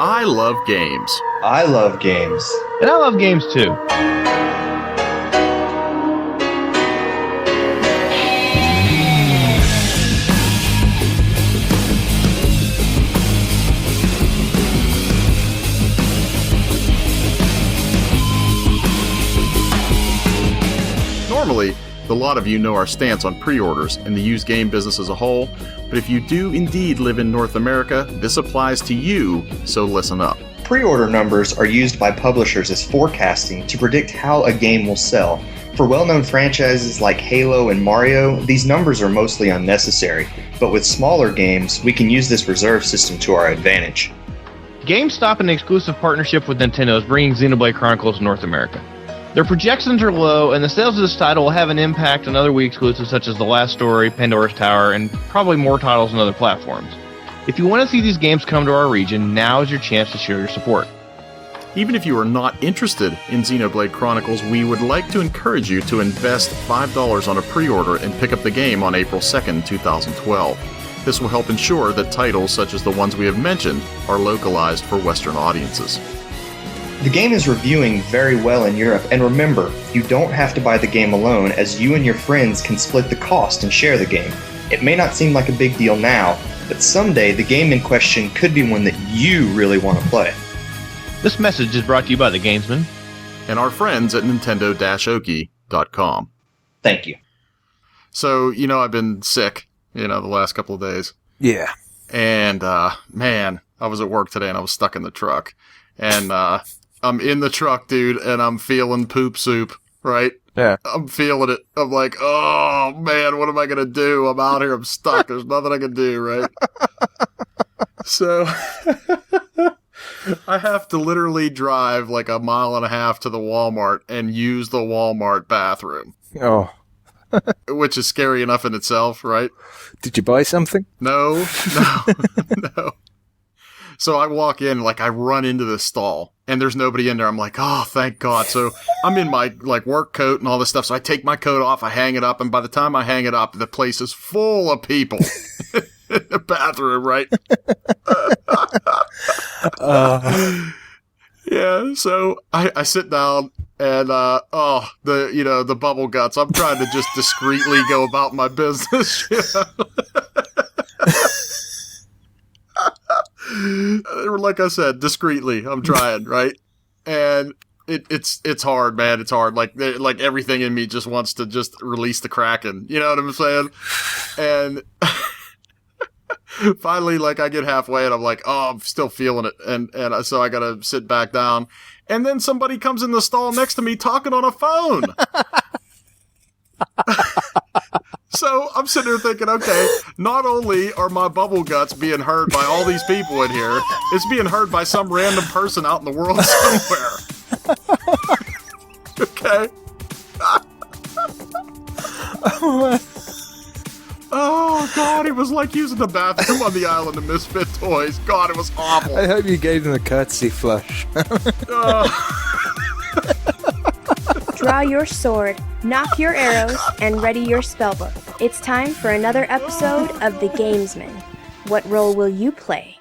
I love games. I love games. And I love games too. Normally, a lot of you know our stance on pre-orders and the used game business as a whole, but if you do indeed live in North America, this applies to you, so listen up. Pre-order numbers are used by publishers as forecasting to predict how a game will sell. For well-known franchises like Halo and Mario, these numbers are mostly unnecessary, but with smaller games, we can use this reserve system to our advantage. GameStop, an exclusive partnership with Nintendo, is bringing Xenoblade Chronicles to North America. Their projections are low, and the sales of this title will have an impact on other Wii exclusives such as The Last Story, Pandora's Tower, and probably more titles on other platforms. If you want to see these games come to our region, now is your chance to show your support. Even if you are not interested in Xenoblade Chronicles, we would like to encourage you to invest $5 on a pre-order and pick up the game on April 2nd, 2012. This will help ensure that titles such as the ones we have mentioned are localized for Western audiences. The game is reviewing very well in Europe, and remember, you don't have to buy the game alone, as you and your friends can split the cost and share the game. It may not seem like a big deal now, but someday the game in question could be one that you really want to play. This message is brought to you by the Gamesmen and our friends at Nintendo-Oki.com. Thank you. So, I've been sick, the last couple of days. Yeah. And, man, I was at work today and I was stuck in the truck. And, I'm in the truck, dude, and I'm feeling poop soup, right? Yeah. I'm feeling it. I'm like, oh, man, what am I going to do? I'm out here. I'm stuck. There's nothing I can do, right? So I have to literally drive like 1.5 miles to the Walmart and use the Walmart bathroom. Oh. Which is scary enough in itself, right? Did you buy something? No. No. So I walk in, I run into this stall, and there's nobody in there. I'm like, oh, thank God. So I'm in my, work coat and all this stuff. So I take my coat off, I hang it up, and by the time I hang it up, the place is full of people in the bathroom, right? Yeah, so I sit down, and, the bubble guts. I'm trying to just discreetly go about my business, Like I said, discreetly, I'm trying, right? And it's hard, man. It's hard. Like everything in me just wants to just release the Kraken. You know what I'm saying? And finally, I get halfway, and I'm like, oh, I'm still feeling it. And so I gotta sit back down. And then somebody comes in the stall next to me talking on a phone. So I'm sitting there thinking, okay, not only are my bubble guts being heard by all these people in here, it's being heard by some random person out in the world somewhere. Okay? Oh, God, it was like using the bathroom on the island of Misfit Toys. God, it was awful. I hope you gave them a courtesy flush. Draw your sword, knock your arrows, and ready your spellbook. It's time for another episode of The Gamesmen. What role will you play?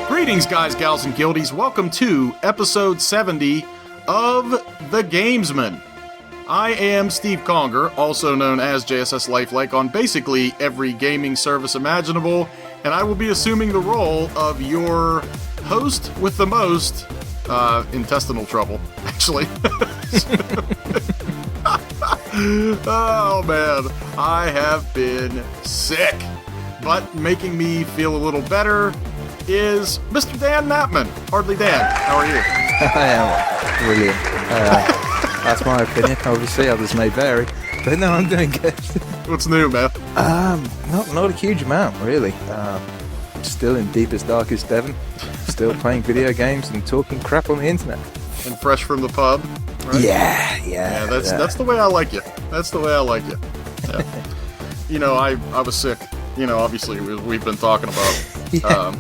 Greetings, guys, gals, and guildies. Welcome to episode 70 of The Gamesmen. I am Steve Conger, also known as JSS Lyfeliek on basically every gaming service imaginable, and I will be assuming the role of your host with the most intestinal trouble, actually. Oh, man. I have been sick. But making me feel a little better is Mr. Dan Knappman. Hardly Dan. How are you? I am brilliant. That's my opinion. Obviously, others may vary. But no, I'm doing good. What's new, man? Not a huge amount, really. Still in deepest, darkest Devon. Still playing video games and talking crap on the internet. And fresh from the pub, right? Yeah. That's the way I like you. That's the way I like you. Yeah. You know, I was sick. You know, obviously, we've been talking about.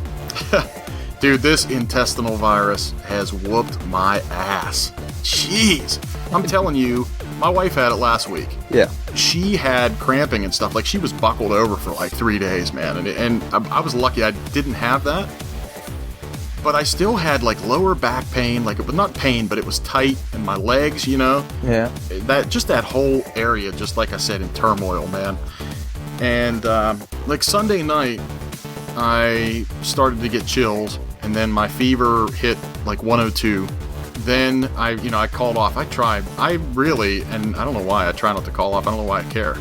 Dude, this intestinal virus has whooped my ass. Jeez. I'm telling you, my wife had it last week. Yeah. She had cramping and stuff. Like, she was buckled over for like 3 days, man. And I was lucky I didn't have that. But I still had like lower back pain. Like, it was not pain, but it was tight in my legs, you know? Yeah. That whole area, just like I said, in turmoil, man. And like Sunday night, I started to get chills, and then my fever hit like 102. Then I called off. I really, and I don't know why I try not to call off. I don't know why I care,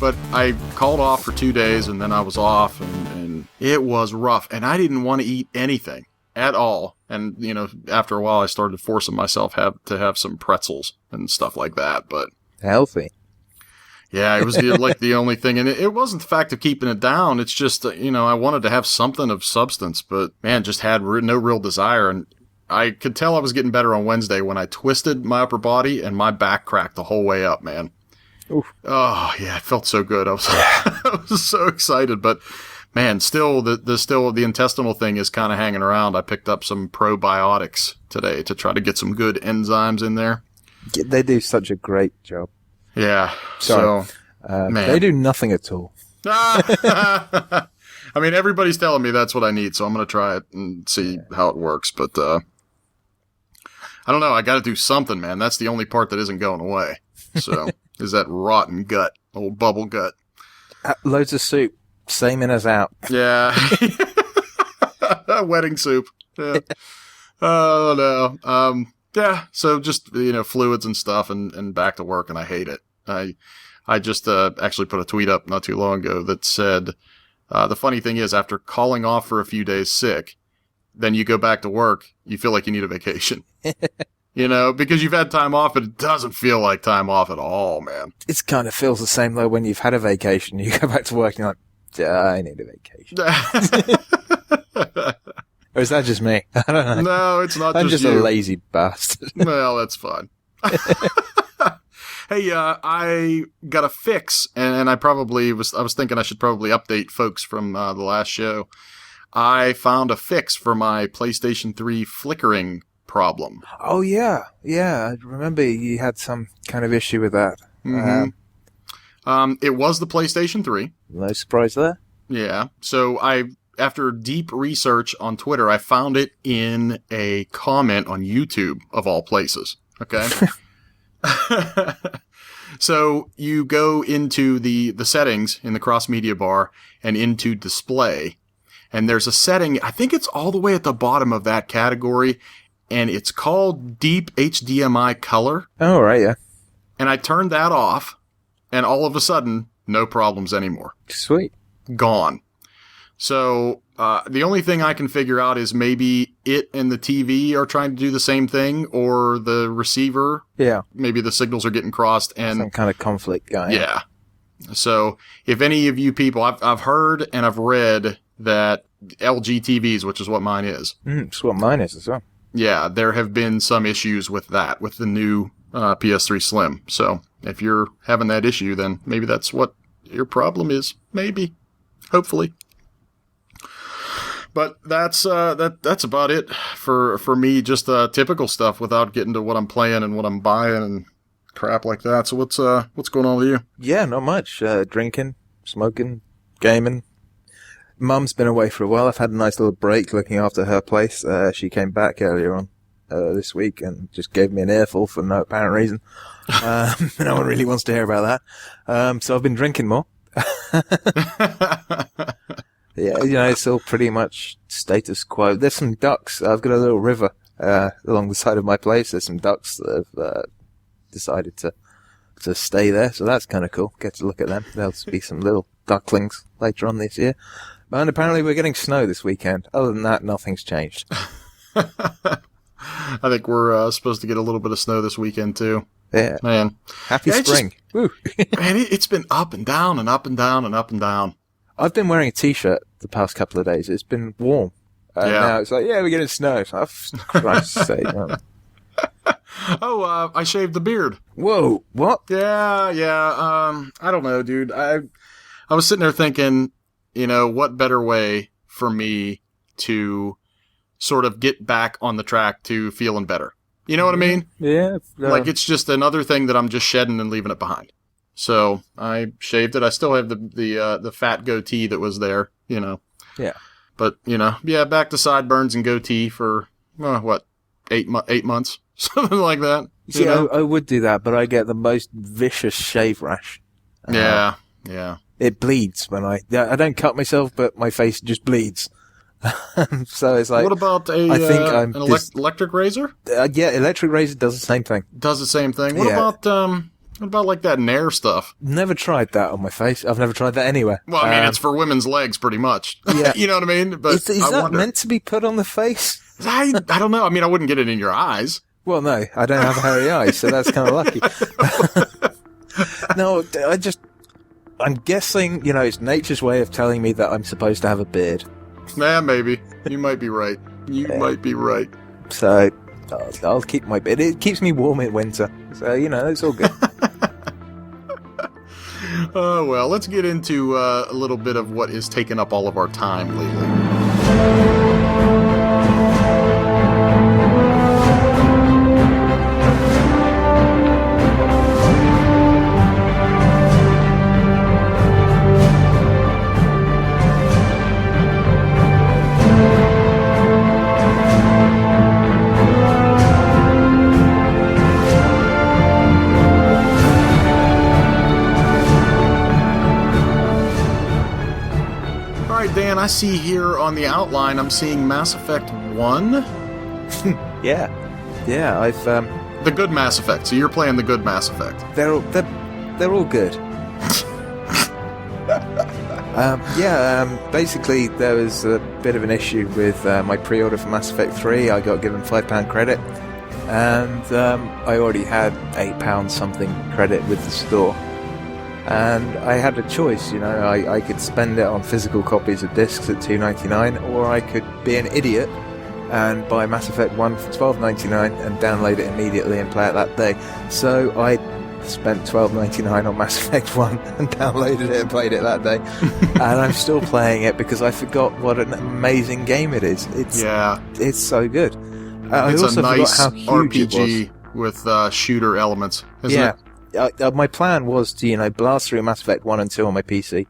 but I called off for 2 days, and then I was off, and it was rough. And I didn't want to eat anything at all. And you know, after a while, I started forcing myself to have some pretzels and stuff like that. But Healthy. yeah, it was the only thing. And it wasn't the fact of keeping it down. It's just, you know, I wanted to have something of substance, but man, just had no real desire. And I could tell I was getting better on Wednesday when I twisted my upper body and my back cracked the whole way up, man. Oof. Oh, yeah, it felt so good. I was so excited, but man, still the intestinal thing is kind of hanging around. I picked up some probiotics today to try to get some good enzymes in there. They do such a great job. Yeah. Sorry. Man. They do nothing at all. I mean, everybody's telling me that's what I need, so I'm going to try it and see how it works. But I don't know. I got to do something, man. That's the only part that isn't going away. So is that rotten gut, old bubble gut. Loads of soup. Same in as out. Yeah. Wedding soup. Yeah. Oh, no. Yeah, so just, you know, fluids and stuff and back to work, and I hate it. I just actually put a tweet up not too long ago that said, the funny thing is, after calling off for a few days sick, then you go back to work, you feel like you need a vacation. You know, because you've had time off, but it doesn't feel like time off at all, man. It kind of feels the same, though, when you've had a vacation. You go back to work and you're like, I need a vacation. Or is that just me? I don't know. No, it's not I'm just a you. lazy bastard. Well, that's fine. Hey, I got a fix, and I was thinking I should probably update folks from the last show. I found a fix for my PlayStation 3 flickering problem. Oh, yeah. Yeah, I remember you had some kind of issue with that. Mm-hmm. It was the PlayStation 3. No surprise there. Yeah. So after deep research on Twitter, I found it in a comment on YouTube, of all places. Okay. So you go into the settings in the cross media bar and into display, and there's a setting, I think it's all the way at the bottom of that category, and it's called Deep HDMI Color. Oh, right, yeah. And I turned that off, and all of a sudden, no problems anymore. Sweet. Gone. So the only thing I can figure out is maybe it and the TV are trying to do the same thing, or the receiver. Yeah. Maybe the signals are getting crossed, and some kind of conflict going. Yeah. So if any of you people, I've heard and I've read that LG TVs, which is what mine is. It's what mine is as well. Yeah, there have been some issues with that, with the new PS3 Slim. So if you're having that issue, then maybe that's what your problem is. Maybe. Hopefully. But that's about it for me. Just typical stuff without getting to what I'm playing and what I'm buying and crap like that. So what's going on with you? Yeah, not much. Drinking, smoking, gaming. Mum's been away for a while. I've had a nice little break looking after her place. She came back earlier on this week and just gave me an earful for no apparent reason. No one really wants to hear about that. So I've been drinking more. Yeah, it's all pretty much status quo. There's some ducks. I've got a little river along the side of my place. There's some ducks that have decided to stay there, so that's kind of cool. Get to look at them. There'll be some little ducklings later on this year. And apparently we're getting snow this weekend. Other than that, nothing's changed. I think we're supposed to get a little bit of snow this weekend, too. Yeah. Man. Happy spring. Woo. Man, it's been up and down and up and down and up and down. I've been wearing a t-shirt the past couple of days. It's been warm. Now it's like, yeah, we're getting snow. Oh, for Christ's sake. Oh, I shaved the beard. Whoa, what? Yeah. I don't know, dude. I was sitting there thinking, what better way for me to sort of get back on the track to feeling better? You know what I mean? Yeah. Like, it's just another thing that I'm just shedding and leaving it behind. So I shaved it. I still have the fat goatee that was there, Yeah. But, back to sideburns and goatee for, 8 months? Something like that. See, I would do that, but I get the most vicious shave rash. Yeah. It bleeds when I don't cut myself, but my face just bleeds. So it's like... What about an electric razor? Yeah, electric razor does the same thing. Does the same thing. What about like that Nair stuff? Never tried that on my face. I've never tried that anywhere. Well, I mean, it's for women's legs, pretty much. Yeah. You know what I mean? But is that meant to be put on the face? I don't know. I mean, I wouldn't get it in your eyes. Well, no, I don't have hairy eyes, so that's kind of lucky. No, I'm guessing, it's nature's way of telling me that I'm supposed to have a beard. Nah, maybe. You might be right. Might be right. So, I'll keep my beard. It keeps me warm in winter. So, it's all good. Oh, well, let's get into a little bit of what is taking up all of our time lately. Dan, I see here on the outline, I'm seeing Mass Effect 1. Yeah, I've the good Mass Effect. So you're playing the good Mass Effect. They're all good. Basically there was a bit of an issue with my pre-order for Mass Effect 3. I got given £5 credit, and I already had £8 something credit with the store. And I had a choice, I could spend it on physical copies of discs at $2.99, or I could be an idiot and buy Mass Effect 1 for $12.99 and download it immediately and play it that day. So I spent $12.99 on Mass Effect 1 and downloaded it and played it that day. And I'm still playing it because I forgot what an amazing game it is. It's so good. I it's also a nice forgot how huge RPG it was. with shooter elements, isn't it? My plan was to, blast through Mass Effect 1 and 2 on my PC,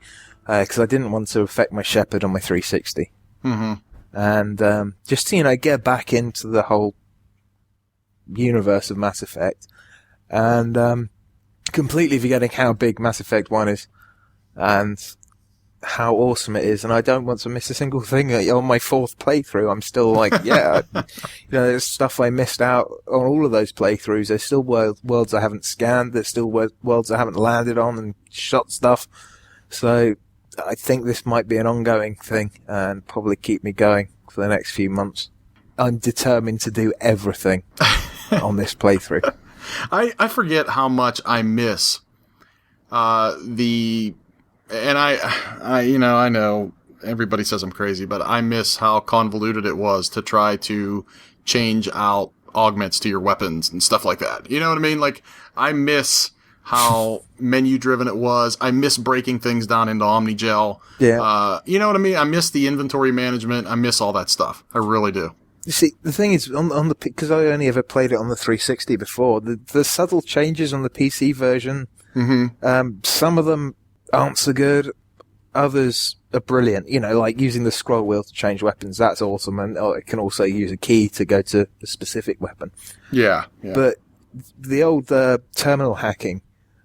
because I didn't want to affect my Shepard on my 360. Mm-hmm. And just to, get back into the whole universe of Mass Effect, and completely forgetting how big Mass Effect 1 is, and how awesome it is, and I don't want to miss a single thing. On my fourth playthrough, I'm still like, there's stuff I missed out on all of those playthroughs. There's still worlds I haven't scanned. There's still worlds I haven't landed on and shot stuff. So I think this might be an ongoing thing and probably keep me going for the next few months. I'm determined to do everything on this playthrough. I forget how much I miss and I know everybody says I'm crazy, but I miss how convoluted it was to try to change out augments to your weapons and stuff like that. You know what I mean? Like, I miss how menu-driven it was. I miss breaking things down into Omnigel. Yeah. You know what I mean? I miss the inventory management. I miss all that stuff. I really do. You see, the thing is, on the because I only ever played it on the 360 before, the subtle changes on the PC version, some of them aren't so good, others are brilliant. Like using the scroll wheel to change weapons, that's awesome, and it can also use a key to go to a specific weapon. Yeah. But the old terminal hacking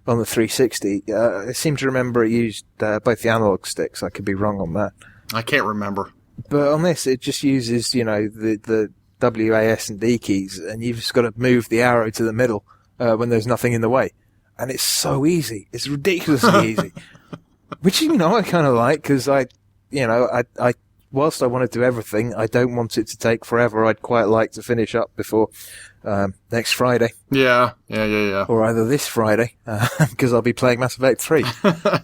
on the 360, I seem to remember it used both the analog sticks. I could be wrong on that. I can't remember. But on this, it just uses, the WAS and D keys, and you've just got to move the arrow to the middle when there's nothing in the way. And it's so easy. It's ridiculously easy. Which, I kind of like, because whilst I want to do everything, I don't want it to take forever. I'd quite like to finish up before next Friday. Yeah. Or either this Friday, because I'll be playing Mass Effect 3.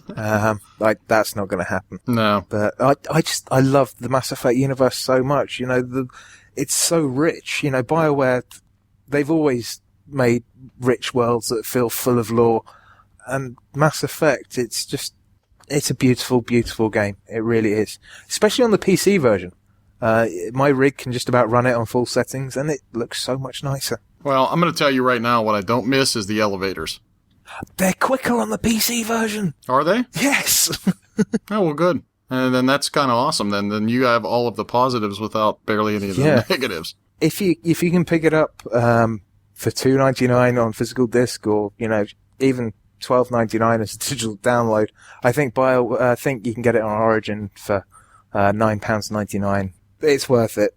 That's not going to happen. No. But I love the Mass Effect universe so much. It's so rich. BioWare, they've always made rich worlds that feel full of lore. And Mass Effect, it's a beautiful, beautiful game. It really is. Especially on the PC version. My rig can just about run it on full settings, and it looks so much nicer. Well, I'm going to tell you right now, what I don't miss is the elevators. They're quicker on the PC version. Are they? Yes. Oh, well, good. And then that's kind of awesome. Then you have all of the positives without barely any of the negatives. If you can pick it up for $2.99 on physical disc, or even $12.99 as a digital download, I think you can get it on Origin for £9.99. It's worth it.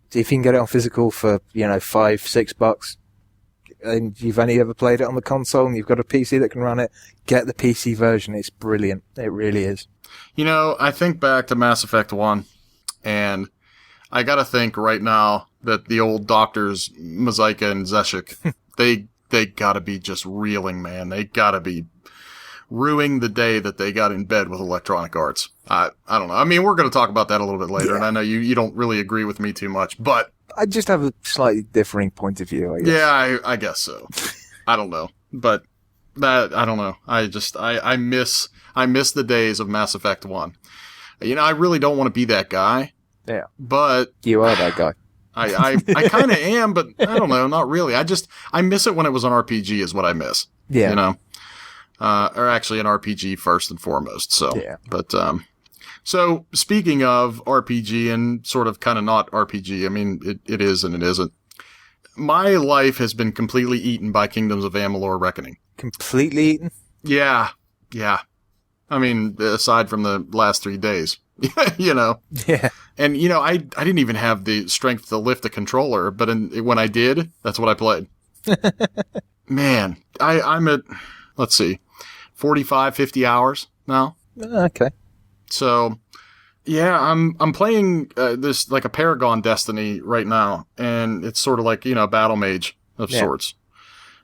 If you can get it on physical for $5-6, and you've only ever played it on the console and you've got a PC that can run it, get the PC version. It's brilliant. It really is. I think back to Mass Effect 1, and I gotta think right now that the old doctors, Mazaika and Zeshik, they gotta be just reeling, man. They gotta be ruining the day that they got in bed with Electronic Arts. I don't know. I mean, we're gonna talk about that a little bit later, and I know you don't really agree with me too much, but I just have a slightly differing point of view, I guess. Yeah, I guess so. I don't know. But I don't know. I miss the days of Mass Effect 1. I really don't want to be that guy. Yeah. But you are that guy. I kind of am, but I don't know, not really. I miss it when it was an RPG is what I miss. Yeah. Or actually an RPG first and foremost. So, yeah. But, so speaking of RPG and sort of kind of not RPG, I mean, it is and it isn't. My life has been completely eaten by Kingdoms of Amalur Reckoning. Completely eaten? Yeah. I mean, aside from the last 3 days, Yeah. And, I didn't even have the strength to lift the controller, but when I did, that's what I played. Man, I'm at, let's see, 45, 50 hours now. Okay. So, yeah, I'm playing this like a Paragon Destiny right now, and it's sort of like battle mage of sorts.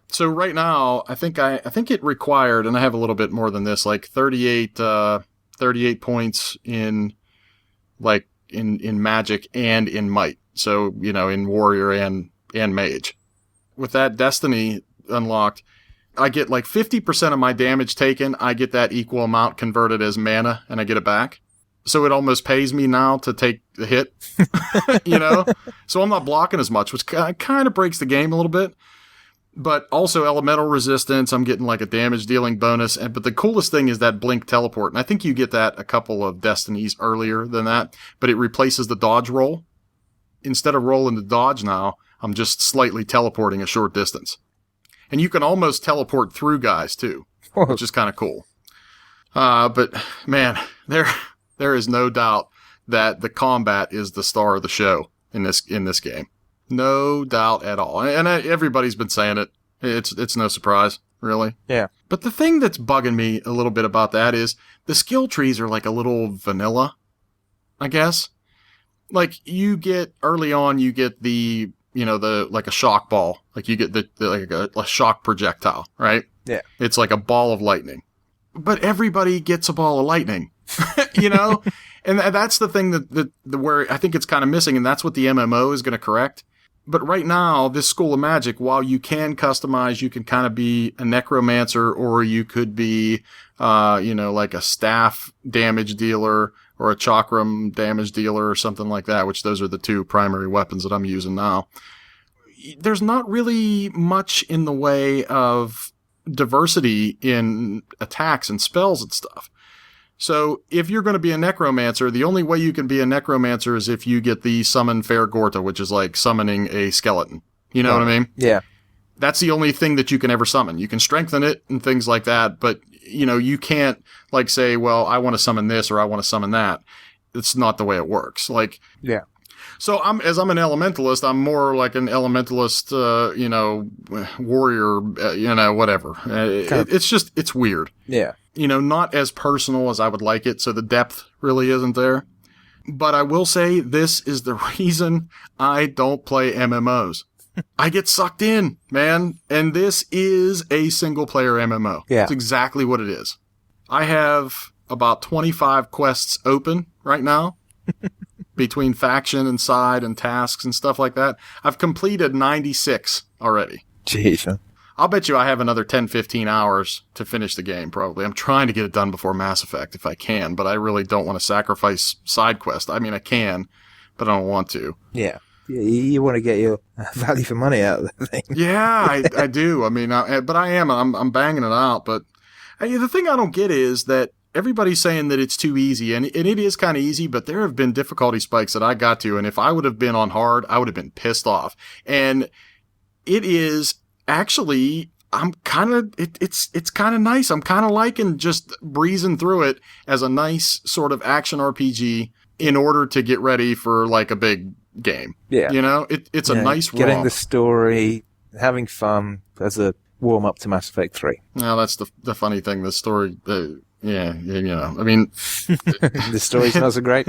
So right now, I think it required, and I have a little bit more than this, like 38 points in like in magic and in might. So in warrior and mage. With that Destiny unlocked, I get like 50% of my damage taken. I get that equal amount converted as mana, and I get it back. So it almost pays me now to take the hit, So I'm not blocking as much, which kind of breaks the game a little bit. But also elemental resistance, I'm getting like a damage dealing bonus. But the coolest thing is that blink teleport. And I think you get that a couple of Destinies earlier than that. But it replaces the dodge roll. Instead of rolling the dodge now, I'm just slightly teleporting a short distance. And you can almost teleport through guys too, which is kind of cool. But man, there is no doubt that the combat is the star of the show in this game. No doubt at all. And everybody's been saying it. It's no surprise, really. Yeah. But the thing that's bugging me a little bit about that is the skill trees are like a little vanilla, I guess. Like early on, you get the like a shock ball. Like you get like a shock projectile, right? Yeah. It's like a ball of lightning. But everybody gets a ball of lightning, And that's the thing that where I think it's kind of missing, and that's what the MMO is going to correct. But right now, this School of Magic, while you can customize, you can kind of be a necromancer, or you could be, like a staff damage dealer or a chakram damage dealer or something like that, which those are the two primary weapons that I'm using now. There's not really much in the way of diversity in attacks and spells and stuff. So if you're going to be a necromancer, the only way you can be a necromancer is if you get the summon Fair Gorta, which is like summoning a skeleton. You know what I mean? Yeah. That's the only thing that you can ever summon. You can strengthen it and things like that, but you can't like say, well, I want to summon this or I want to summon that. it's not the way it works. Like, Yeah. so I'm an elementalist, I'm more like an elementalist, warrior, whatever. It's weird. Yeah. Not as personal as I would like it, so the depth really isn't there. But I will say this is the reason I don't play MMOs. I get sucked in, man, and this is a single-player MMO. Yeah. That's exactly what it is. I have about 25 quests open right now. Between faction and side and tasks and stuff like that. I've completed 96 already. Jeez. Huh? I'll bet you I have another 10, 15 hours to finish the game, probably. I'm trying to get it done before Mass Effect if I can, but I really don't want to sacrifice side quest. I mean, I can, but I don't want to. Yeah. You want to get your value for money out of the thing. Yeah, I do. I mean, but I am. I'm banging it out. But the thing I don't get is that everybody's saying that it's too easy, and it is kind of easy, but there have been difficulty spikes that I got to, and if I would have been on hard, I would have been pissed off. And it is actually, it's kind of nice. I'm kind of liking just breezing through it as a nice sort of action RPG in order to get ready for like a big game. Yeah. It's a nice getting romp. the story, having fun as a warm up to Mass Effect 3. Now that's the funny thing. The story, I mean, the story's not so great.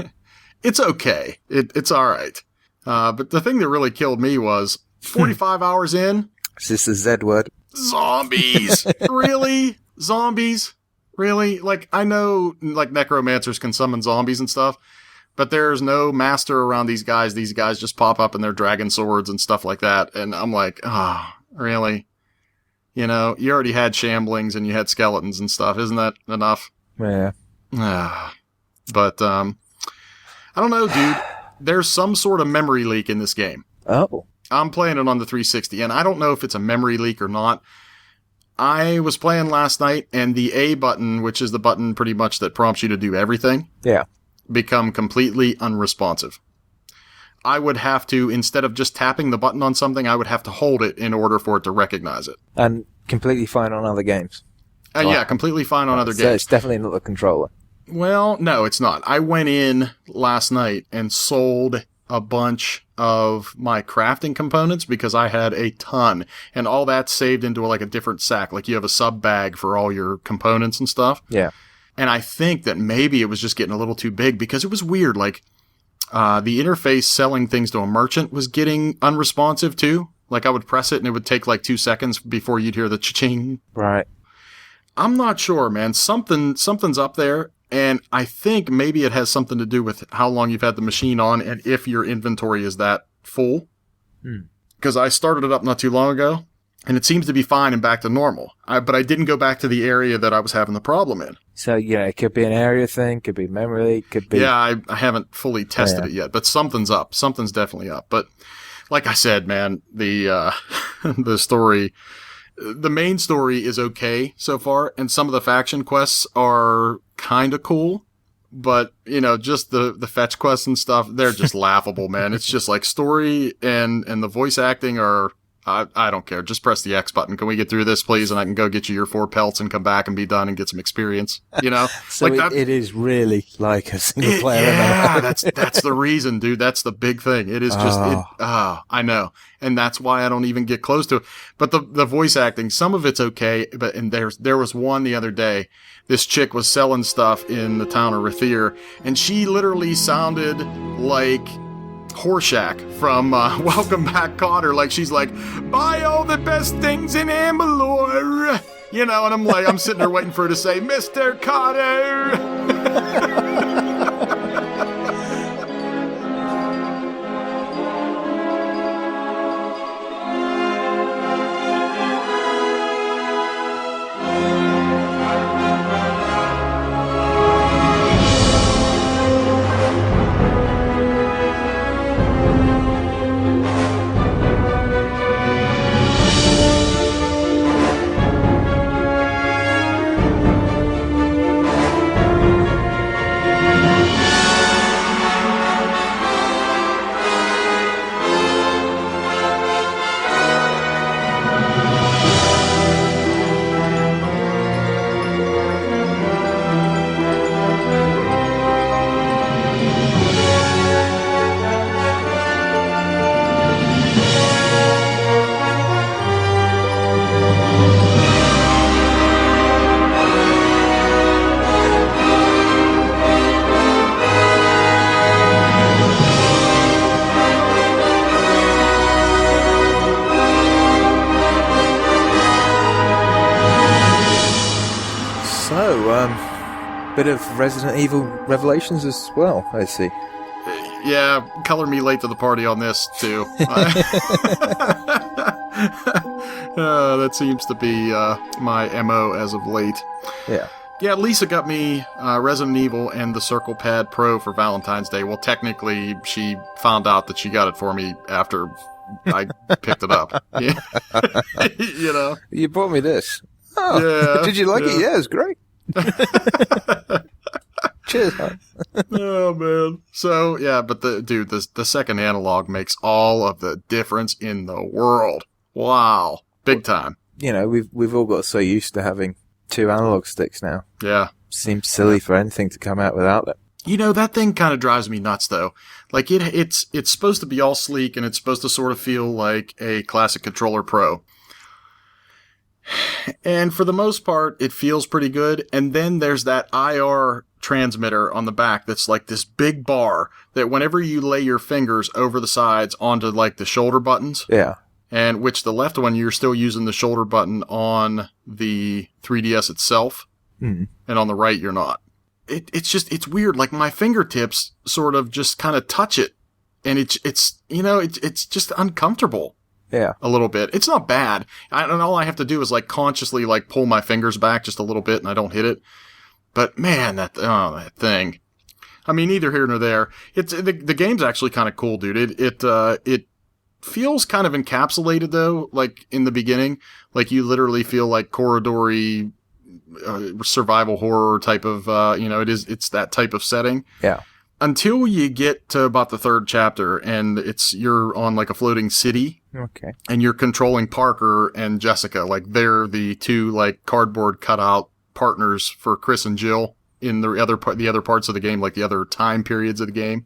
It's okay. It's all right. But the thing that really killed me was 45 hours in. Is this the Z word? Zombies. Really? Zombies? Really? Like, I know, like, necromancers can summon zombies and stuff, but there's no master around these guys. These guys just pop up in their dragon swords and stuff like that. And I'm like, really? You already had shamblings and you had skeletons and stuff. Isn't that enough? Yeah. But, I don't know, dude. There's some sort of memory leak in this game. Oh. I'm playing it on the 360, and I don't know if it's a memory leak or not. I was playing last night, and the A button, which is the button pretty much that prompts you to do everything, become completely unresponsive. I would have to, instead of just tapping the button on something, I would have to hold it in order for it to recognize it. And completely fine on other games. Yeah, completely fine on other games. So it's definitely not the controller. Well, no, it's not. I went in last night and sold a bunch of my crafting components because I had a ton, and all that's saved into like a different sack. Like you have a sub bag for all your components and stuff. Yeah. And I think that maybe it was just getting a little too big because it was weird. Like, the interface selling things to a merchant was getting unresponsive too. Like I would press it and it would take like 2 seconds before you'd hear the cha-ching. Right. I'm not sure, man. Something's up there. And I think maybe it has something to do with how long you've had the machine on and if your inventory is that full. Because I started it up not too long ago, and it seems to be fine and back to normal. But I didn't go back to the area that I was having the problem in. So, it could be an area thing, could be memory, could be... Yeah, I haven't fully tested it yet, but something's up. Something's definitely up. But like I said, man, the story... The main story is okay so far, and some of the faction quests are kind of cool, but, just the fetch quests and stuff, they're just laughable, man. It's just like story and the voice acting are, I don't care. Just press the X button. Can we get through this, please? And I can go get you your 4 pelts and come back and be done and get some experience, So like it is really like a single player. Yeah, that's the reason, dude. That's the big thing. It is just, I know. And that's why I don't even get close to it. But the voice acting, some of it's okay, and there was one the other day. This chick was selling stuff in the town of Rathier, and she literally sounded like Horshack from Welcome Back, Kotter. Like she's like, buy all the best things in Amalur, and I'm sitting there waiting for her to say, Mr. Kotter. Bit of Resident Evil Revelations as well, I see. Yeah, color me late to the party on this, too. That seems to be my MO as of late. Yeah. Yeah, Lisa got me Resident Evil and the Circle Pad Pro for Valentine's Day. Well, technically, she found out that she got it for me after I picked it up. Yeah. You know? You bought me this. Oh, yeah, did you like it? Yeah, it was great. Cheers, man. Oh, man. So, yeah, but the second analog makes all of the difference in the world. Wow. Big time. You know, we've all got so used to having 2 analog sticks now. Yeah. Seems silly for anything to come out without it. You know, that thing kind of drives me nuts, though. Like, it's supposed to be all sleek, and it's supposed to sort of feel like a classic controller Pro. And for the most part, it feels pretty good. And then there's that IR transmitter on the back that's like this big bar that whenever you lay your fingers over the sides onto, like, the shoulder buttons. Yeah. And which the left one, you're still using the shoulder button on the 3DS itself. Mm. And on the right, you're not. It's weird. Like, my fingertips sort of just kind of touch it. And it's just uncomfortable. Yeah. A little bit. It's not bad. And all I have to do is, like, consciously, like, pull my fingers back just a little bit and I don't hit it. But, man, that thing. I mean, neither here nor there. The game's actually kind of cool, dude. It feels kind of encapsulated, though, like, in the beginning. Like, you literally feel like corridory survival horror type of, it's that type of setting. Yeah. Until you get to about the 3rd chapter and you're on, like, a floating city. Okay. And you're controlling Parker and Jessica. Like, they're the 2, like, cardboard cutout partners for Chris and Jill in the other parts of the game, like the other time periods of the game.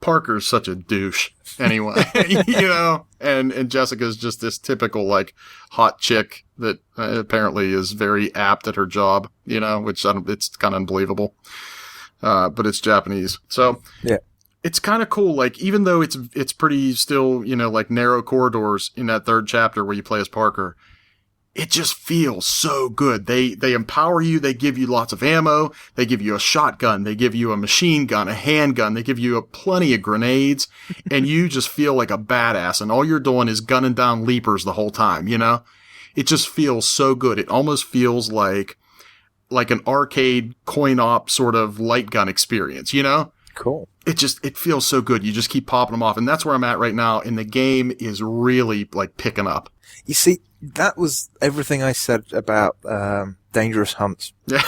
Parker's such a douche anyway, you know, and Jessica's just this typical, like, hot chick that apparently is very apt at her job, you know, which it's kind of unbelievable. But it's Japanese. So, yeah. It's kind of cool. Like, even though it's pretty still, you know, like, narrow corridors in that 3rd chapter where you play as Parker, it just feels so good. They empower you. They give you lots of ammo. They give you a shotgun. They give you a machine gun, a handgun. They give you plenty of grenades, and you just feel like a badass. And all you're doing is gunning down leapers the whole time. You know, it just feels so good. It almost feels like an arcade coin op sort of light gun experience. You know. Cool. It feels so good. You just keep popping them off. And that's where I'm at right now. And the game is really, like, picking up. You see, that was everything I said about Dangerous Hunts. Yeah.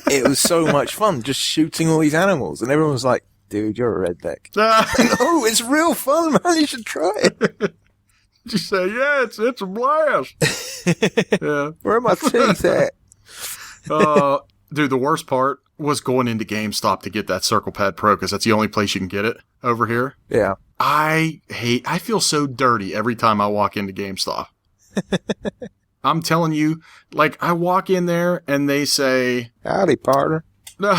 It was so much fun just shooting all these animals. And everyone was like, dude, you're a redneck. Oh, it's real fun, man. You should try it. You say, yeah, it's a blast. Yeah. Where are my teeth at? Dude, the worst part was going into GameStop to get that Circle Pad Pro because that's the only place you can get it over here. Yeah. I feel so dirty every time I walk into GameStop. I'm telling you, like, I walk in there and they say, howdy, partner. No,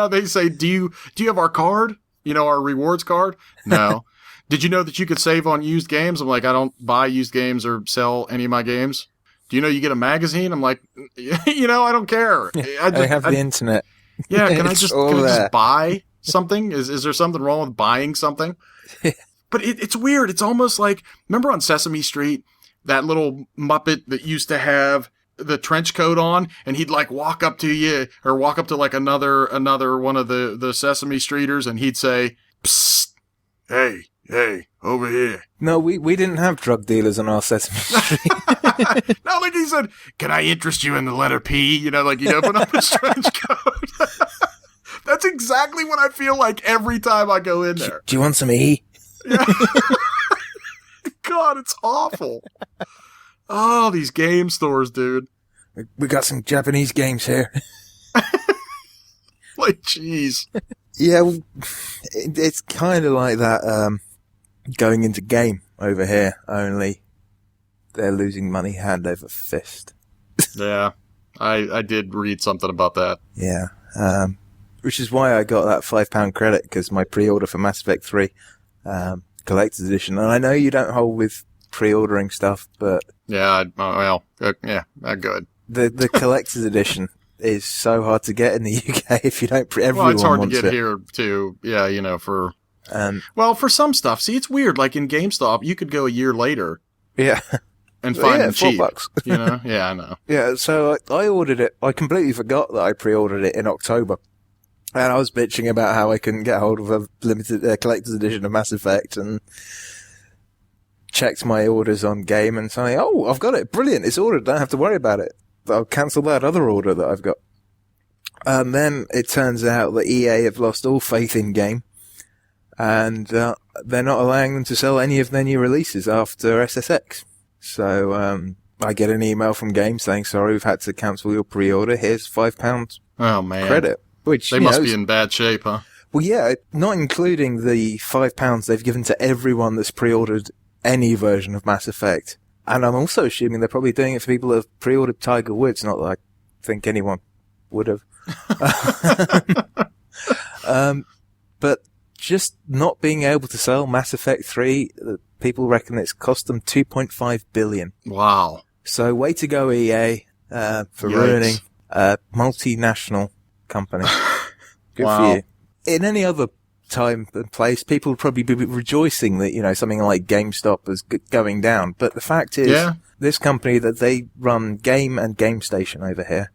they say, do you have our card? You know, our rewards card? No. Did you know that you could save on used games? I'm like, I don't buy used games or sell any of my games. Do you know you get a magazine? I'm like, you know, I don't care. I have the internet. Yeah, can I just buy something? Is there something wrong with buying something? But it's weird. It's almost like, remember on Sesame Street, that little Muppet that used to have the trench coat on, and he'd, like, walk up to you, or walk up to, like, another one of the Sesame Streeters, and he'd say, psst, hey, over here. No, we didn't have drug dealers on our Sesame Street. No, like he said, can I interest you in the letter P? You know, like, he'd open up his trench coat. That's exactly what I feel like every time I go in there. Do you want some E? Yeah. God, it's awful. Oh, these game stores, dude. We got some Japanese games here. Like, jeez. Yeah, it's kind of like that going into game over here, only they're losing money hand over fist. Yeah, I did read something about that. Yeah, which is why I got that £5 credit, because my pre-order for Mass Effect 3 Collector's Edition, and I know you don't hold with pre-ordering stuff, but... Yeah, good. The Collector's Edition is so hard to get in the UK if you don't everyone Well, it's hard to wants get it. here too. Yeah, you know, for some stuff. See, it's weird. Like in GameStop, you could go a year later Yeah. and find them cheap. $4. You know? Yeah, I know. Yeah, so I ordered it. I completely forgot that I pre-ordered it in October. And I was bitching about how I couldn't get hold of a limited collector's edition of Mass Effect, and checked my orders on Game and saying, oh, I've got it. Brilliant. It's ordered. Don't have to worry about it. I'll cancel that other order that I've got. And then it turns out that EA have lost all faith in Game, and they're not allowing them to sell any of their new releases after SSX. So I get an email from Game saying, sorry, we've had to cancel your pre-order. Here's £5 Oh, man. credit. Which, They must be in bad shape, huh? Well, yeah, not including the £5 they've given to everyone that's pre-ordered any version of Mass Effect. And I'm also assuming they're probably doing it for people that have pre-ordered Tiger Woods, not that I think anyone would have. But just not being able to sell Mass Effect 3, people reckon it's cost them $2.5 billion. Wow. So way to go, EA, for Yikes. ruining a multinational company. Good Wow. for you. In any other time and place, people would probably be rejoicing that, you know, something like GameStop is going down. But the fact is, this company, that they run Game and GameStation over here,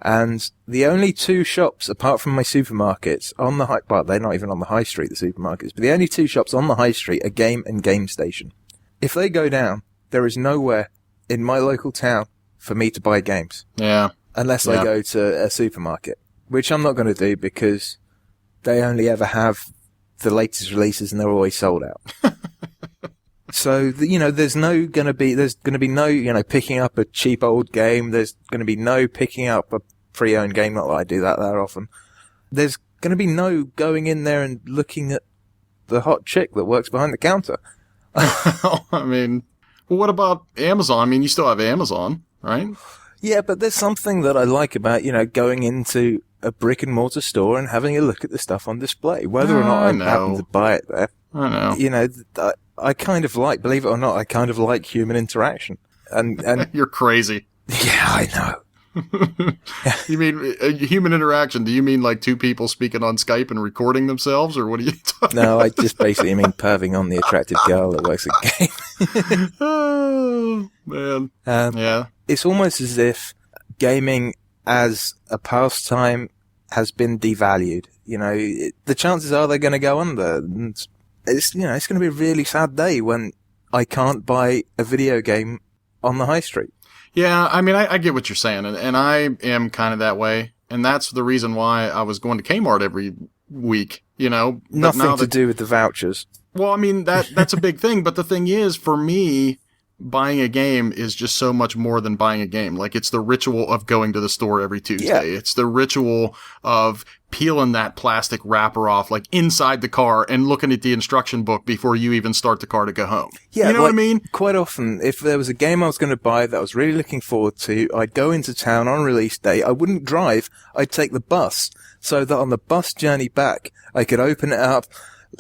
and the only two shops, apart from my supermarkets, on the high, well, they're not even on the high street, the supermarkets, but the only two shops on the high street are Game and GameStation. If they go down, there is nowhere in my local town for me to buy games. Yeah. Unless I go to a supermarket, which I'm not going to do because they only ever have the latest releases and they're always sold out. So, you know, there's going to be no, you know, picking up a cheap old game. There's going to be no picking up a pre-owned game. Not that I do that often. There's going to be no going in there and looking at the hot chick that works behind the counter. I mean, well, what about Amazon? I mean, you still have Amazon, right? Yeah, but there's something that I like about, you know, going into a brick and mortar store and having a look at the stuff on display, whether or not I happen to buy it there. I know. You know, I kind of like, believe it or not, I kind of like human interaction. And You're crazy. yeah, I know. You mean human interaction? Do you mean like two people speaking on Skype and recording themselves, or what are you talking No, I just basically mean perving on the attractive girl that works at Game. Oh, man. Yeah. It's almost as if gaming as a pastime has been devalued. You know, the chances are they're going to go under. And it's, you know, it's going to be a really sad day when I can't buy a video game on the high street. Yeah, I mean, I get what you're saying, and I am kind of that way, and that's the reason why I was going to Kmart every week, you know. Nothing to do with the vouchers. Well, I mean, that's a big thing, but the thing is, for me, buying a game is just so much more than buying a game. Like, it's the ritual of going to the store every Tuesday. Yeah. It's the ritual of peeling that plastic wrapper off, like, inside the car and looking at the instruction book before you even start the car to go home. Yeah, you know what I mean? Quite often, if there was a game I was going to buy that I was really looking forward to, I'd go into town on release day. I wouldn't drive. I'd take the bus, so that on the bus journey back, I could open it up.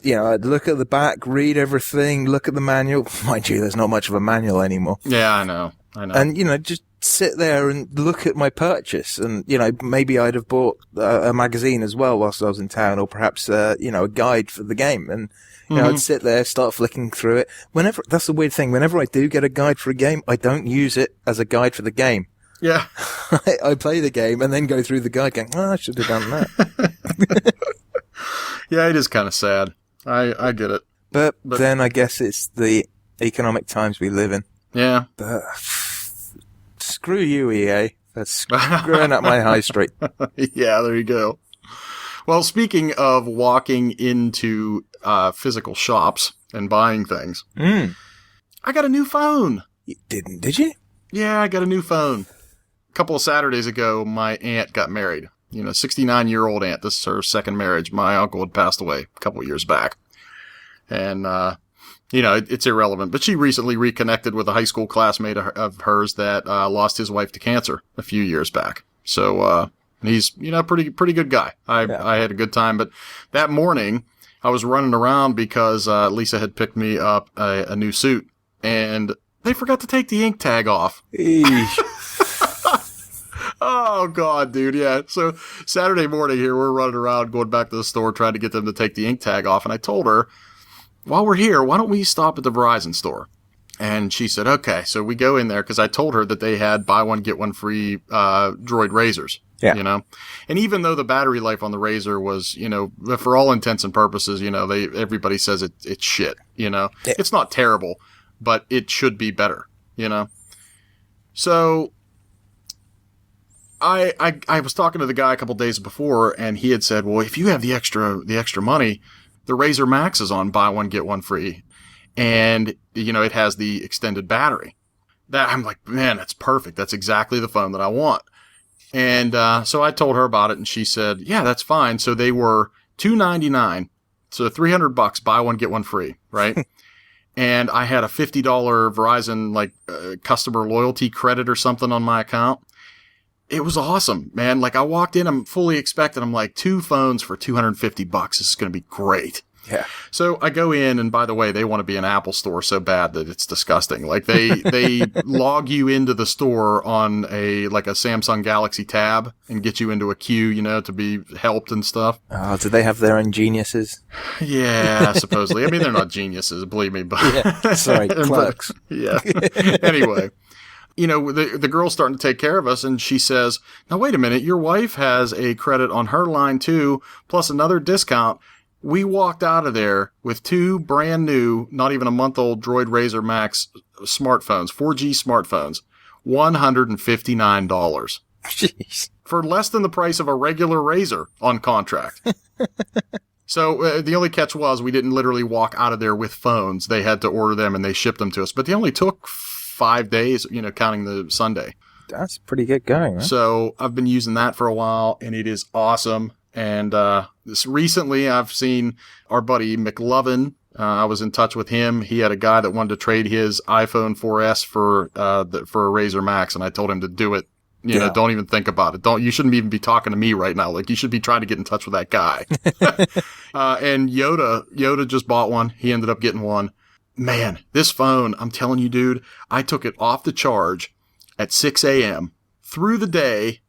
You know, I'd look at the back, read everything, look at the manual. Mind you, there's not much of a manual anymore. Yeah, I know. And, you know, just sit there and look at my purchase. And, you know, maybe I'd have bought a magazine as well whilst I was in town, or perhaps, you know, a guide for the game. And, you know, I'd sit there, start flicking through it. That's the weird thing. Whenever I do get a guide for a game, I don't use it as a guide for the game. Yeah. I play the game and then go through the guide going, oh, I should have done that. Yeah, it is kind of sad. I get it. But then I guess it's the economic times we live in. Yeah. But screw you, EA. That's screwing up my high street. Yeah, there you go. Well, speaking of walking into physical shops and buying things, I got a new phone. You didn't, did you? Yeah, I got a new phone. A couple of Saturdays ago, my aunt got married. You know, 69-year-old aunt. This is her second marriage. My uncle had passed away a couple of years back. And, you know, it's irrelevant. But she recently reconnected with a high school classmate of hers that lost his wife to cancer a few years back. So he's, you know, pretty good guy. I had a good time. But that morning, I was running around because Lisa had picked me up a new suit. And they forgot to take the ink tag off. Oh, God, dude, yeah. So Saturday morning here, we're running around, going back to the store, trying to get them to take the ink tag off. And I told her, while we're here, why don't we stop at the Verizon store? And she said, okay. So we go in there because I told her that they had buy one, get one free Droid Razrs. Yeah. You know? And even though the battery life on the Razr was, you know, for all intents and purposes, you know, everybody says it's shit, you know? Yeah. It's not terrible, but it should be better, you know? So I was talking to the guy a couple days before, and he had said, well, if you have the extra money, the Razr MAXX is on buy one, get one free. And, you know, it has the extended battery. That I'm like, man, that's perfect. That's exactly the phone that I want. And so I told her about it, and she said, yeah, that's fine. So they were $299, so $300, buy one, get one free, right? And I had a $50 Verizon, customer loyalty credit or something on my account. It was awesome, man. Like, I walked in, I'm fully expecting, I'm like, 2 phones for $250. This is going to be great. Yeah. So I go in, and by the way, they want to be an Apple store so bad that it's disgusting. Like, they log you into the store on a Samsung Galaxy Tab and get you into a queue, you know, to be helped and stuff. Oh, do they have their own geniuses? Yeah, supposedly. I mean, they're not geniuses, believe me, but Yeah. Sorry, clerks. Yeah. Anyway. You know, the girl's starting to take care of us, and she says, now, wait a minute, your wife has a credit on her line, too, plus another discount. We walked out of there with 2 brand new, not even a month old Droid Razr MAXX smartphones, 4G smartphones, $159. Jeez. For less than the price of a regular Razr on contract. So the only catch was we didn't literally walk out of there with phones. They had to order them, and they shipped them to us. But they only took 5 days, you know, counting the Sunday. That's pretty good going, man. So I've been using that for a while, and it is awesome. And recently I've seen our buddy McLovin. I was in touch with him. He had a guy that wanted to trade his iPhone 4S for a Razr MAXX, and I told him to do it. You know, don't even think about it. You shouldn't even be talking to me right now. Like, you should be trying to get in touch with that guy. And Yoda just bought one. He ended up getting one. Man, this phone, I'm telling you, dude, I took it off the charge at 6 a.m. through the day,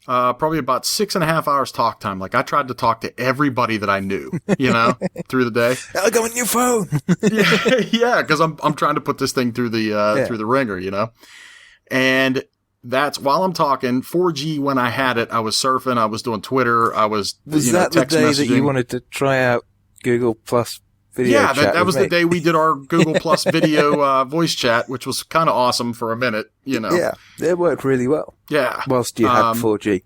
probably about 6.5 hours talk time. Like, I tried to talk to everybody that I knew, you know, through the day. I got a new phone. Yeah, because I'm trying to put this thing through the ringer, you know. And that's while I'm talking 4G. When I had it, I was surfing, I was doing Twitter, I was that the day messaging. that you wanted to try out Google Plus video yeah, chat? that was the day we did our Google Plus video voice chat, which was kind of awesome for a minute, you know. Yeah, it worked really well. Yeah. Whilst you had 4G.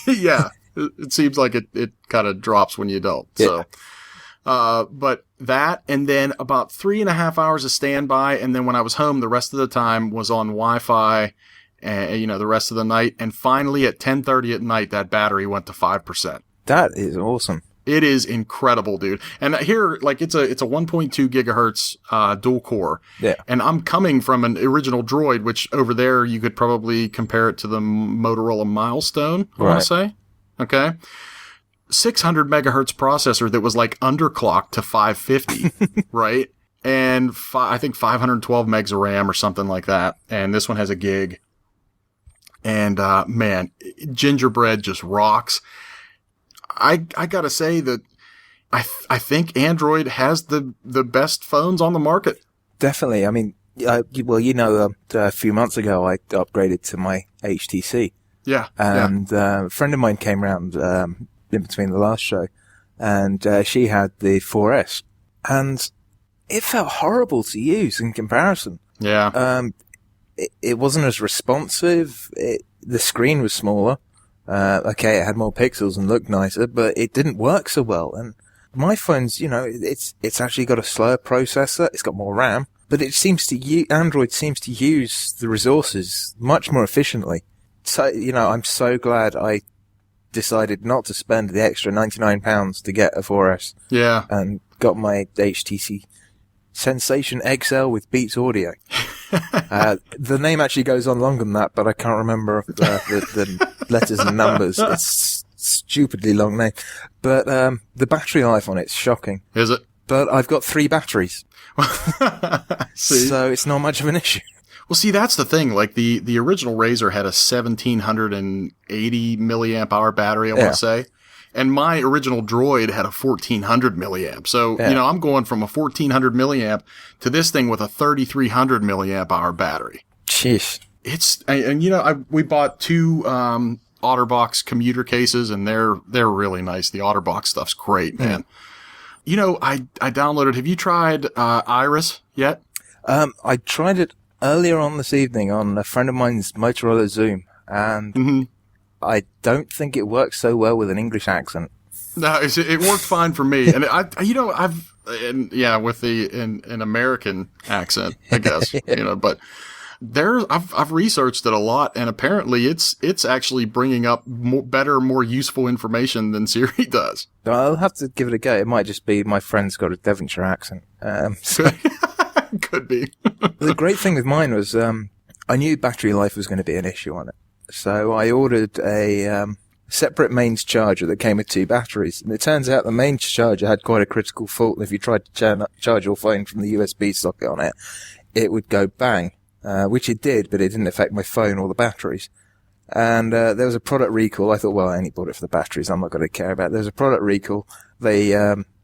Yeah. It seems like it kind of drops when you don't. Yeah. So, but that, and then about 3.5 hours of standby, and then when I was home, the rest of the time was on Wi-Fi, and, you know, the rest of the night. And finally at 10:30 at night, that battery went to 5%. That is awesome. It is incredible, dude. And here, like, it's a 1.2 gigahertz dual core. Yeah. And I'm coming from an original Droid, which over there you could probably compare it to the Motorola Milestone, I want to say. Okay. 600 megahertz processor that was like underclocked to 550, right? And I think 512 megs of RAM or something like that. And this one has a gig. And man, Gingerbread just rocks. I gotta say that I think Android has the best phones on the market. Definitely. I mean, well, you know, a few months ago I upgraded to my HTC. Yeah. And a friend of mine came round in between the last show, and she had the 4S, and it felt horrible to use in comparison. Yeah. It wasn't as responsive. The screen was smaller. Okay, it had more pixels and looked nicer, but it didn't work so well. And my phone's, you know, it's actually got a slower processor. It's got more RAM, but Android seems to use the resources much more efficiently. So, you know, I'm so glad I decided not to spend the extra £99 to get a 4S. Yeah. And got my HTC Sensation XL with Beats Audio. The name actually goes on longer than that, but I can't remember the letters and numbers. It's a stupidly long name. But the battery life on it's shocking. Is it? But I've got 3 batteries. See? So it's not much of an issue. Well, see, that's the thing. Like the original Razr had a 1780 milliamp hour battery, I want to say. And my original Droid had a 1400 milliamp. So, I'm going from a 1400 milliamp to this thing with a 3300 milliamp hour battery. Jeez. We bought two, OtterBox commuter cases, and they're really nice. The OtterBox stuff's great, man. I downloaded, have you tried, Iris yet? I tried it earlier on this evening on a friend of mine's Motorola Zoom, and I don't think it works so well with an English accent. No, it worked fine for me, and with an American accent, I guess, but I've researched it a lot, and apparently it's actually bringing up more useful information than Siri does. I'll have to give it a go. It might just be my friend's got a Devonshire accent. Could be. The great thing with mine was I knew battery life was going to be an issue on it. So I ordered a separate mains charger that came with two batteries. And it turns out the mains charger had quite a critical fault. And if you tried to charge your phone from the USB socket on it, it would go bang, which it did, but it didn't affect my phone or the batteries. And there was a product recall. I thought, well, I only bought it for the batteries. I'm not going to care about it. There was a product recall. They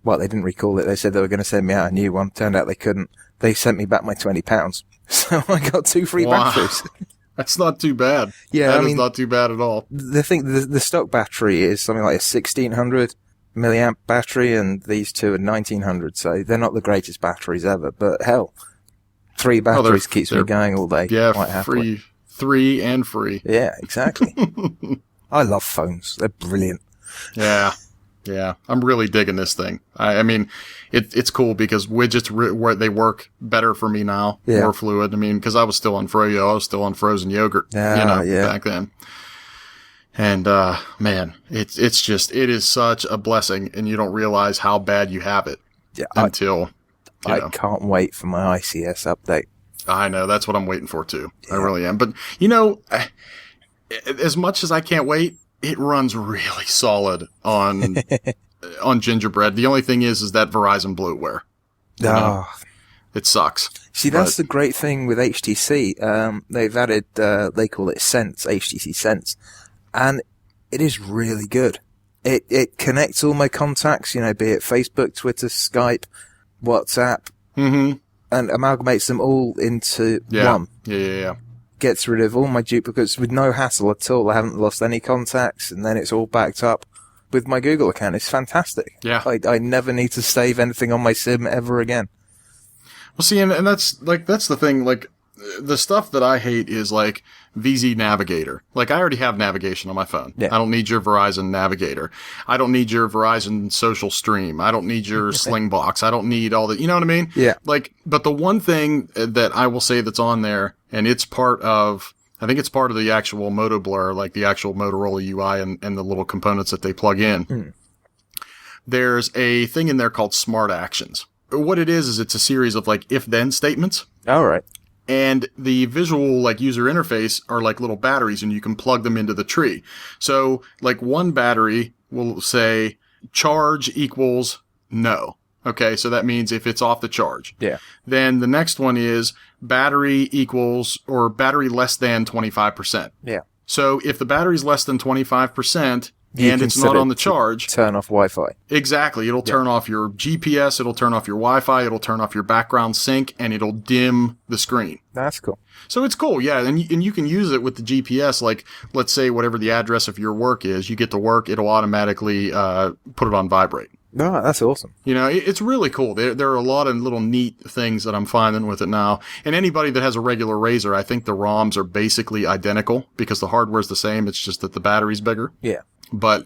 didn't recall it. They said they were going to send me out a new one. Turned out they couldn't. They sent me back my £20. So I got two free batteries. That's not too bad. Yeah, that is not too bad at all. The stock battery is something like a 1600 milliamp battery, and these two are 1900. So they're not the greatest batteries ever. But hell, three batteries keeps me going all day. Yeah, quite happily. Free and free. Yeah, exactly. I love phones. They're brilliant. Yeah. Yeah, I'm really digging this thing. I mean, it's cool because widgets they work better for me now, more fluid. I mean, because I was still on Froyo, I was still on frozen yogurt, back then. And man, it is such a blessing, and you don't realize how bad you have it until. I can't wait for my ICS update. I know, that's what I'm waiting for too. Yeah. I really am. But as much as I can't wait, it runs really solid on Gingerbread. The only thing is that Verizon bloatware. It sucks. See, that's the great thing with HTC. They've added, they call it Sense, HTC Sense, and it is really good. It connects all my contacts, be it Facebook, Twitter, Skype, WhatsApp, and amalgamates them all into one. Yeah. Gets rid of all my duplicates with no hassle at all. I haven't lost any contacts, and then it's all backed up with my Google account. It's fantastic. Yeah. I never need to save anything on my SIM ever again. Well, see, and that's the thing, the stuff that I hate is VZ Navigator. I already have navigation on my phone. Yeah. I don't need your Verizon Navigator. I don't need your Verizon Social Stream. I don't need your Slingbox. I don't need all that. You know what I mean? Yeah. But the one thing that I will say that's on there, and it's part of the actual Moto Blur, the actual Motorola UI and the little components that they plug in. There's a thing in there called Smart Actions. What it is it's a series of if-then statements. All right. And the visual user interface are little batteries, and you can plug them into the tree. So one battery will say charge equals no. Okay, so that means if it's off the charge. Yeah. Then the next one is battery equals or battery less than 25%. Yeah. So if the battery's less than 25%, and it's not on the charge, turn off Wi-Fi. Exactly. It'll turn off your GPS, it'll turn off your Wi-Fi, it'll turn off your background sync, and it'll dim the screen. That's cool. So it's cool, yeah. And you can use it with the GPS, let's say whatever the address of your work is, you get to work, it'll automatically put it on vibrate. Oh, that's awesome. It's really cool. There are a lot of little neat things that I'm finding with it now. And anybody that has a regular Razr, I think the ROMs are basically identical because the hardware's the same. It's just that the battery's bigger. Yeah. But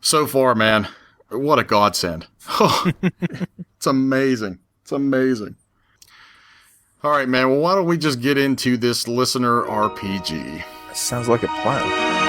so far, man, what a godsend. It's amazing. It's amazing. All right, man. Well, why don't we just get into this listener RPG? Sounds like a plan.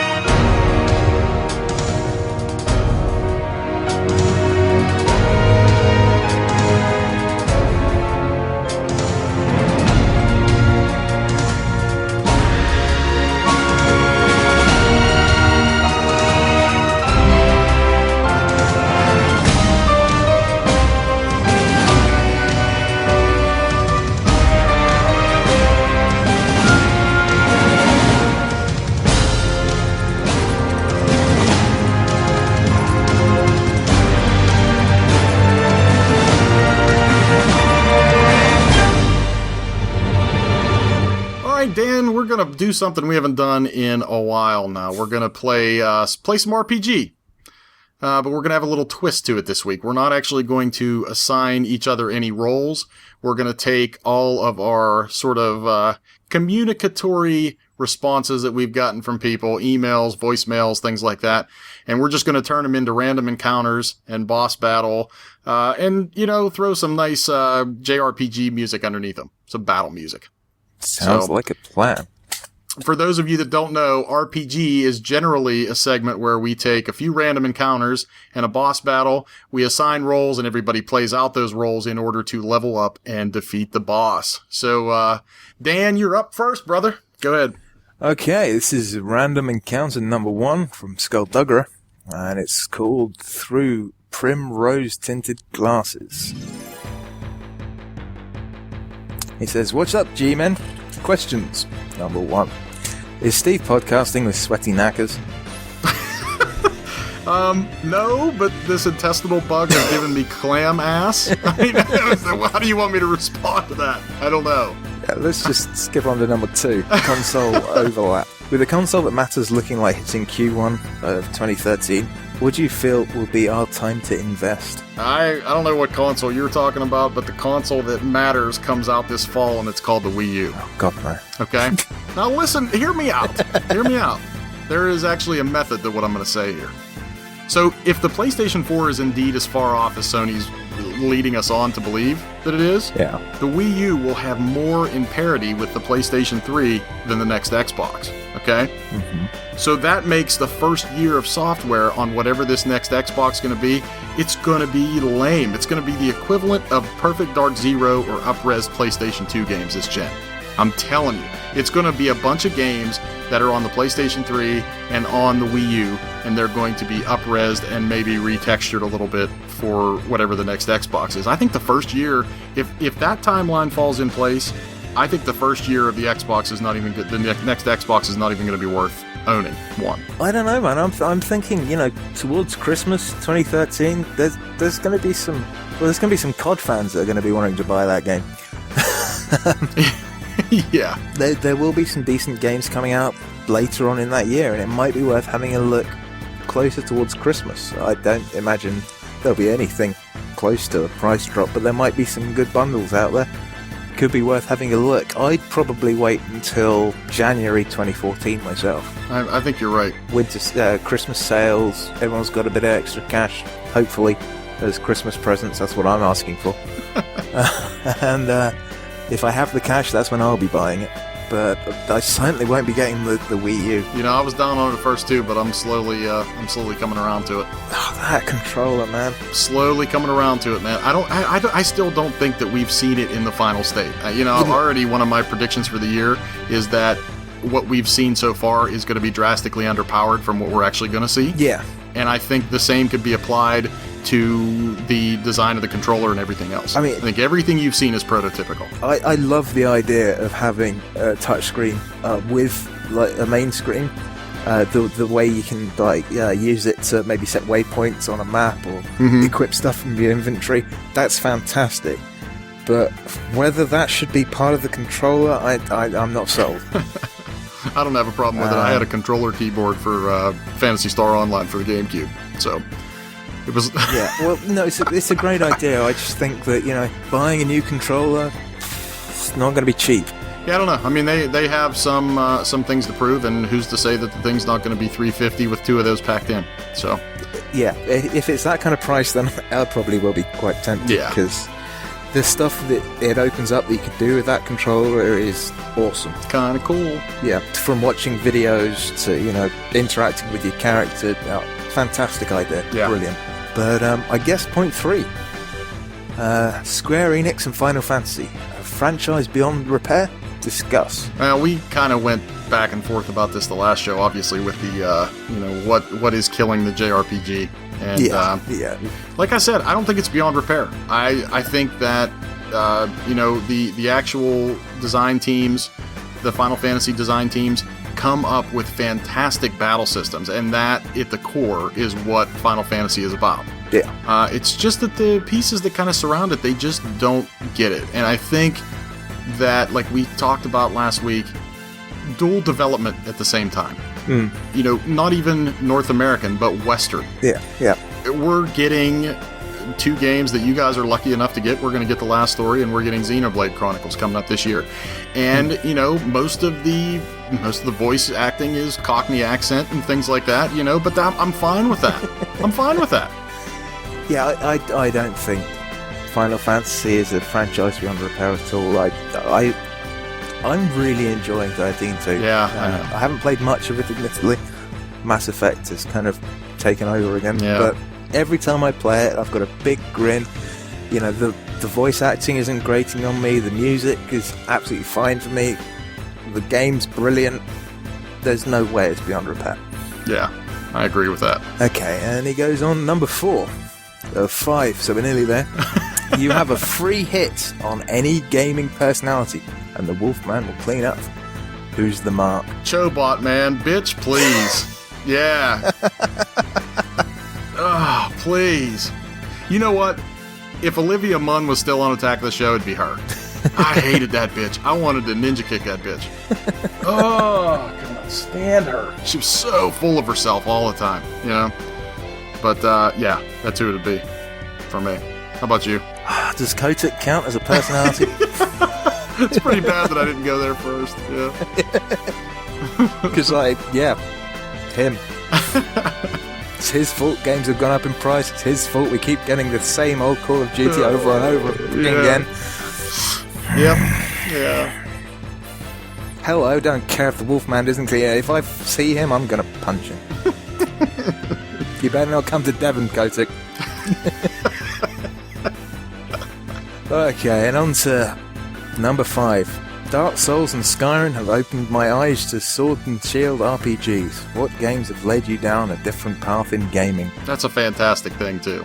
we're going to do something we haven't done in a while now. We're going to play some RPG. But we're going to have a little twist to it this week. We're not actually going to assign each other any roles. We're going to take all of our sort of communicatory responses that we've gotten from people, emails, voicemails, things like that, and we're just going to turn them into random encounters and boss battle, and, throw some nice JRPG music underneath them. Some battle music. Sounds like a plan. For those of you that don't know, RPG is generally a segment where we take a few random encounters and a boss battle, we assign roles, and everybody plays out those roles in order to level up and defeat the boss. So, Dan, you're up first, brother. Go ahead. Okay, this is random encounter number 1 from Skullduggerer, and it's called Through Primrose-Tinted Glasses. He says, "What's up, G-Men? Questions. Number 1. Is Steve podcasting with sweaty knackers?" No, but this intestinal bug has given me clam ass. I mean, how do you want me to respond to that? I don't know. Yeah, let's just skip on to number 2. Console overlap. With a console that matters looking like it's in Q1 of 2013, what do you feel will be our time to invest? I don't know what console you're talking about, but the console that matters comes out this fall, and it's called the Wii U. Oh, God, no. Okay? Now listen, hear me out. Hear me out. There is actually a method to what I'm going to say here. So, if the PlayStation 4 is indeed as far off as Sony's leading us on to believe that it is, yeah, the Wii U will have more in parity with the PlayStation 3 than the next Xbox, okay? Mm-hmm. So that makes the first year of software on whatever this next Xbox is going to be, it's going to be lame. It's going to be the equivalent of Perfect Dark Zero or up-res PlayStation 2 games this gen. I'm telling you, it's going to be a bunch of games that are on the PlayStation 3 and on the Wii U, and they're going to be up-resed and maybe retextured a little bit for whatever the next Xbox is. I think the first year, if that timeline falls in place, I think the first year of the Xbox is not even good. The next Xbox is not even going to be worth owning one. I don't know, man. I'm thinking, towards Christmas 2013, there's going to be some COD fans that are going to be wanting to buy that game. Yeah. There will be some decent games coming out later on in that year, and it might be worth having a look closer towards Christmas. I don't imagine there'll be anything close to a price drop, but there might be some good bundles out there. Could be worth having a look. I'd probably wait until January 2014 myself. I think you're right. Winter, Christmas sales, everyone's got a bit of extra cash, hopefully, as Christmas presents. That's what I'm asking for. And if I have the cash, that's when I'll be buying it. But I certainly won't be getting the Wii U. I was down on it first too, but I'm slowly coming around to it. Oh, that controller, man. Slowly coming around to it, man. I still don't think that we've seen it in the final state. Already one of my predictions for the year is that what we've seen so far is going to be drastically underpowered from what we're actually going to see. Yeah. And I think the same could be applied to the design of the controller and everything else. I think everything you've seen is prototypical. I love the idea of having a touchscreen with like a main screen. The way you can use it to maybe set waypoints on a map or equip stuff from your inventory. That's fantastic. But whether that should be part of the controller, I'm not sold. I don't have a problem with it. I had a controller keyboard for Phantasy Star Online for the GameCube, so it was. Yeah, well, no, it's a great idea. I just think that buying a new controller, it's not going to be cheap. Yeah, I don't know. I mean, they have some things to prove, and who's to say that the thing's not going to be $350 with 2 of those packed in? So. Yeah, if it's that kind of price, then I probably will be quite tempted. Yeah. Because the stuff that it opens up that you could do with that controller is awesome. Kind of cool. Yeah, from watching videos to, interacting with your character. Fantastic idea. Yeah. Brilliant. But I guess point 3. Square Enix and Final Fantasy. A franchise beyond repair? Discuss. We kind of went back and forth about this the last show, obviously, with the, what is killing the JRPG. And, yeah. Like I said, I don't think it's beyond repair. I think that, the actual design teams, the Final Fantasy design teams, come up with fantastic battle systems, and that, at the core, is what Final Fantasy is about. Yeah. It's just that the pieces that kind of surround it, they just don't get it. And I think that, like we talked about last week, dual development at the same time. You know, not even North American, but Western. Yeah, yeah. We're getting 2 games that you guys are lucky enough to get. We're going to get The Last Story, and we're getting Xenoblade Chronicles coming up this year. And, you know, most of the voice acting is Cockney accent and things like that, you know, but I'm fine with that. I'm fine with that. Yeah, I don't think Final Fantasy is a franchise beyond repair at all. I'm really enjoying 13 too. Yeah, I haven't played much of it, admittedly. Mass Effect has kind of taken over again. Yeah. But every time I play it, I've got a big grin. You know, the voice acting isn't grating on me. The music is absolutely fine for me. The game's brilliant. There's no way it's beyond repair. Yeah, I agree with that. Okay, and he goes on number 4 of 5, so we're nearly there. You have a free hit on any gaming personality, and the Wolfman will clean up. Who's the mark? Chobot, man. Bitch, please. Yeah. Oh, please. You know what? If Olivia Munn was still on Attack of the Show, it'd be her. I hated that bitch. I wanted to ninja kick that bitch. Oh, I could not stand her. She was so full of herself all the time, you know? But, yeah, that's who it'd be for me. How about you? Does Kotick count as a personality? It's pretty bad that I didn't go there first, yeah. Because, him. It's his fault games have gone up in price. It's his fault we keep getting the same old Call of Duty over and over again. Yep. Yeah. Hell, I don't care if the Wolfman isn't clear. If I see him, I'm going to punch him. You better not come to Devon, Kotick. Okay, and on to number 5. Dark Souls and Skyrim have opened my eyes to Sword and Shield RPGs. What games have led you down a different path in gaming? That's a fantastic thing, too.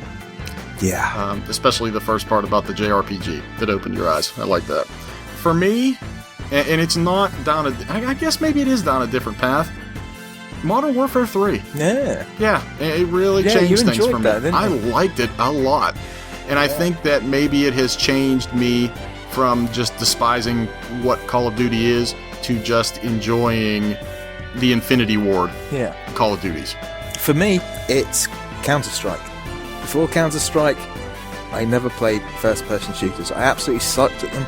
Yeah. Especially the first part about the JRPG that opened your eyes. I like that. For me, and it's not down I guess maybe it is down a different path, Modern Warfare 3. Yeah. Yeah, it really changed you things for me. that, didn't you? I liked it a lot. And I think that maybe it has changed me from just despising what Call of Duty is to just enjoying the Infinity Ward Call of Duties. For me, it's Counter-Strike. Before Counter-Strike, I never played first-person shooters. I absolutely sucked at them.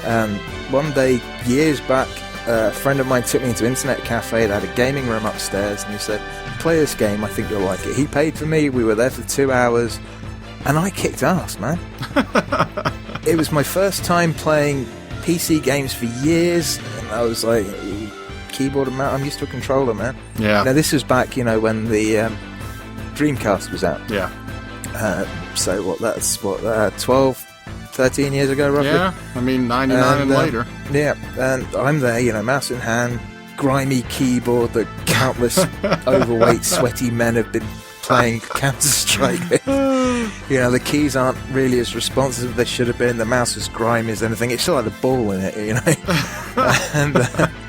And one day, years back, a friend of mine took me into Internet Cafe. They had a gaming room upstairs, and he said, "Play this game, I think you'll like it." He paid for me, we were there for 2 hours, and I kicked ass, man. It was my first time playing PC games for years, and I was like, keyboard and mouse, I'm used to a controller, man. Yeah. Now, this was back, when the Dreamcast was out. Yeah. So, that's 12, 13 years ago, roughly? Yeah, I mean, 99 and later. Yeah, and I'm there, mouse in hand, grimy keyboard that countless overweight, sweaty men have been playing Counter-Strike with. The keys aren't really as responsive as they should have been. The mouse is grimy as anything. It still had a ball in it, and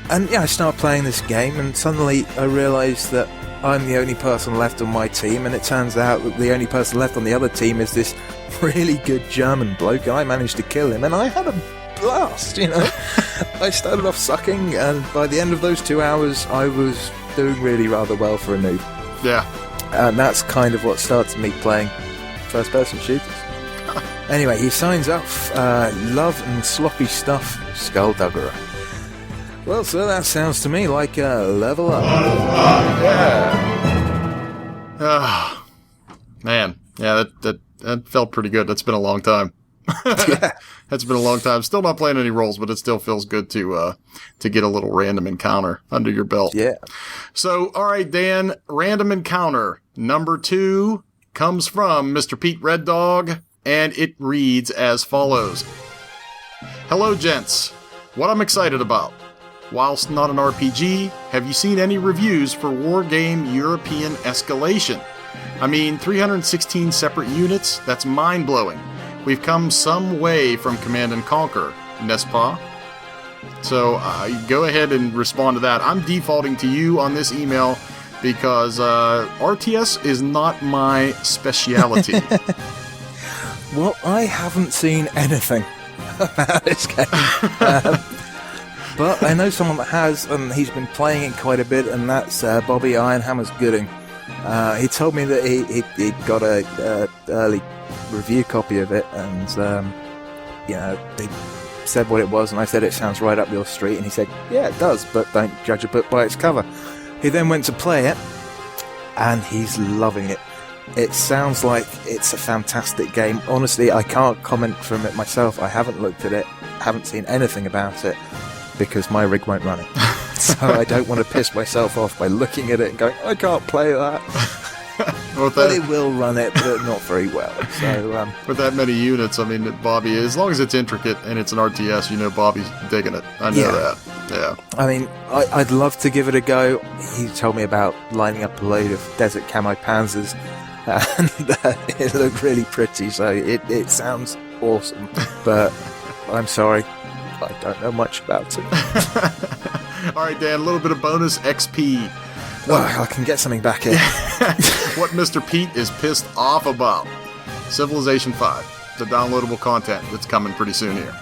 I started playing this game, and suddenly I realised that I'm the only person left on my team, and it turns out that the only person left on the other team is this really good German bloke, and I managed to kill him, and I had a blast, I started off sucking, and by the end of those 2 hours, I was doing really rather well for a noob. Yeah. And that's kind of what started me playing first-person shooters. Anyway, he signs off, Love and Sloppy Stuff, Skullduggerer. Well, sir, that sounds to me like a level up. Man. Yeah, that felt pretty good. That's been a long time. Yeah. That's been a long time. Still not playing any roles, but it still feels good to get a little random encounter under your belt. Yeah. So, all right, Dan, random encounter number 2 comes from Mr. Pete Red Dog, and it reads as follows. Hello, gents. What I'm excited about. Whilst not an RPG, have you seen any reviews for Wargame European Escalation? I mean, 316 separate units? That's mind-blowing. We've come some way from Command & Conquer, n'est-ce pas? So, go ahead and respond to that. I'm defaulting to you on this email because RTS is not my speciality. Well, I haven't seen anything about this game. But I know someone that has, and he's been playing it quite a bit, and that's Bobby Ironhammer's Gooding. He told me that he got a early review copy of it, and they said what it was, and I said it sounds right up your street, and he said, yeah, it does, but don't judge a book by its cover. He then went to play it, and he's loving it. It sounds like it's a fantastic game. Honestly, I can't comment from it myself. I haven't looked at it, haven't seen anything about it, because my rig won't run it. So I don't want to piss myself off by looking at it and going, I can't play that. But it will run it, but not very well. So with that many units, I mean, Bobby, as long as it's intricate and it's an RTS, Bobby's digging it. I know that. Yeah. I mean, I'd love to give it a go. He told me about lining up a load of desert camo panzers, and it looked really pretty, so it sounds awesome. But I'm sorry, I don't know much about it. All right, Dan, a little bit of bonus XP. Well, I can get something back here. What Mr. Pete is pissed off about. Civilization 5, the downloadable content that's coming pretty soon here.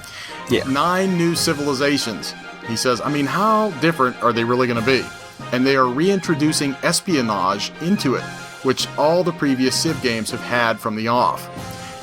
Yeah. 9 new civilizations. He says, I mean, how different are they really going to be? And they are reintroducing espionage into it, which all the previous Civ games have had from the off.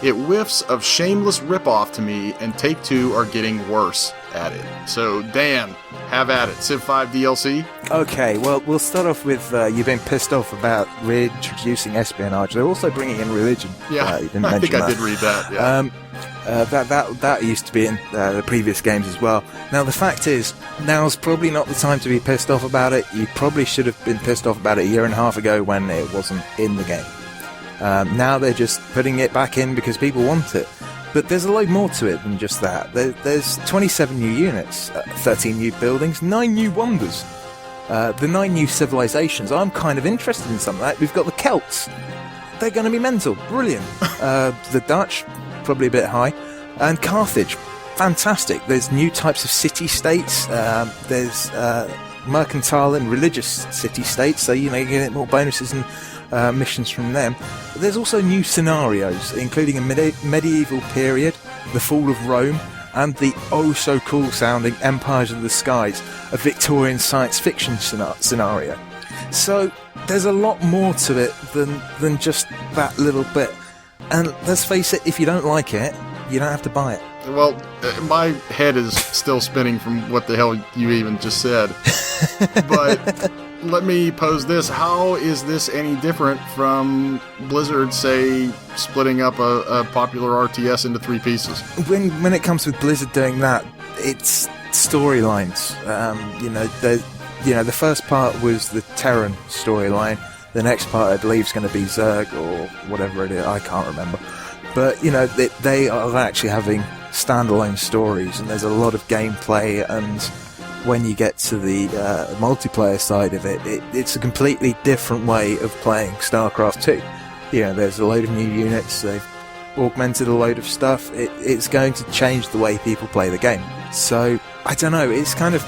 It whiffs of shameless ripoff to me, and Take-Two are getting worse at it. So, Dan, have at it. Civ 5 DLC? Okay, well, we'll start off with you being pissed off about reintroducing espionage. They're also bringing in religion. Yeah, you didn't I think mention I did read that. Yeah. That used to be in the previous games as well. Now, the fact is, now's probably not the time to be pissed off about it. You probably should have been pissed off about it a year and a half ago when it wasn't in the game. Now they're just putting it back in because people want it. But there's a load more to it than just that. There's 27 new units, 13 new buildings, 9 new wonders, the 9 new civilizations. I'm kind of interested in some of that. We've got the Celts. They're going to be mental. Brilliant. The Dutch, probably a bit high. And Carthage. Fantastic. There's new types of city-states. There's mercantile and religious city-states, so you get more bonuses and missions from them. There's also new scenarios, including a medieval period, the fall of Rome, and the oh-so-cool-sounding Empires of the Skies, a Victorian science fiction scenario. So there's a lot more to it than just that little bit. And let's face it, if you don't like it, you don't have to buy it. Well, my head is still spinning from what the hell you even just said. But let me pose this. How is this any different from Blizzard, say, splitting up a popular RTS into 3 pieces? When it comes with Blizzard doing that, it's storylines. The first part was the Terran storyline. The next part, I believe, is going to be Zerg or whatever it is. I can't remember. But, they are actually having standalone stories, and there's a lot of gameplay, and when you get to the multiplayer side of it, it's a completely different way of playing StarCraft 2. There's a load of new units, they've augmented a load of stuff. It's going to change the way people play the game. So, I don't know, it's kind of...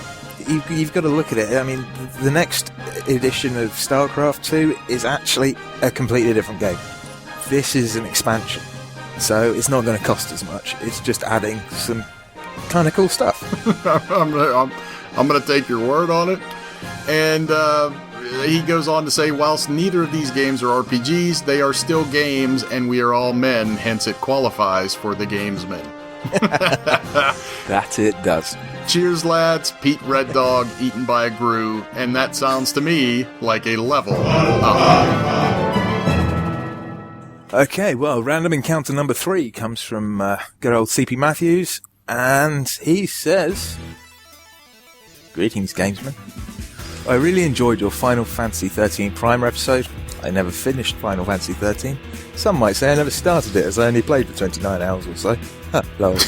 You've got to look at it. I mean, the next edition of StarCraft 2 is actually a completely different game. This is an expansion, so it's not going to cost as much. It's just adding some kind of cool stuff. I'm going to take your word on it. And he goes on to say, whilst neither of these games are RPGs, they are still games, and we are all men, hence it qualifies for the Gamesmen. That it does. Cheers, lads. Pete Red Dog, eaten by a Gru, and that sounds to me like a level up. Okay, well, random encounter number 3 comes from good old CP Matthews, and he says, "Greetings, Gamesmen. I really enjoyed your Final Fantasy 13 Primer episode. I never finished Final Fantasy 13. Some might say I never started it, as I only played for 29 hours or so. Lol.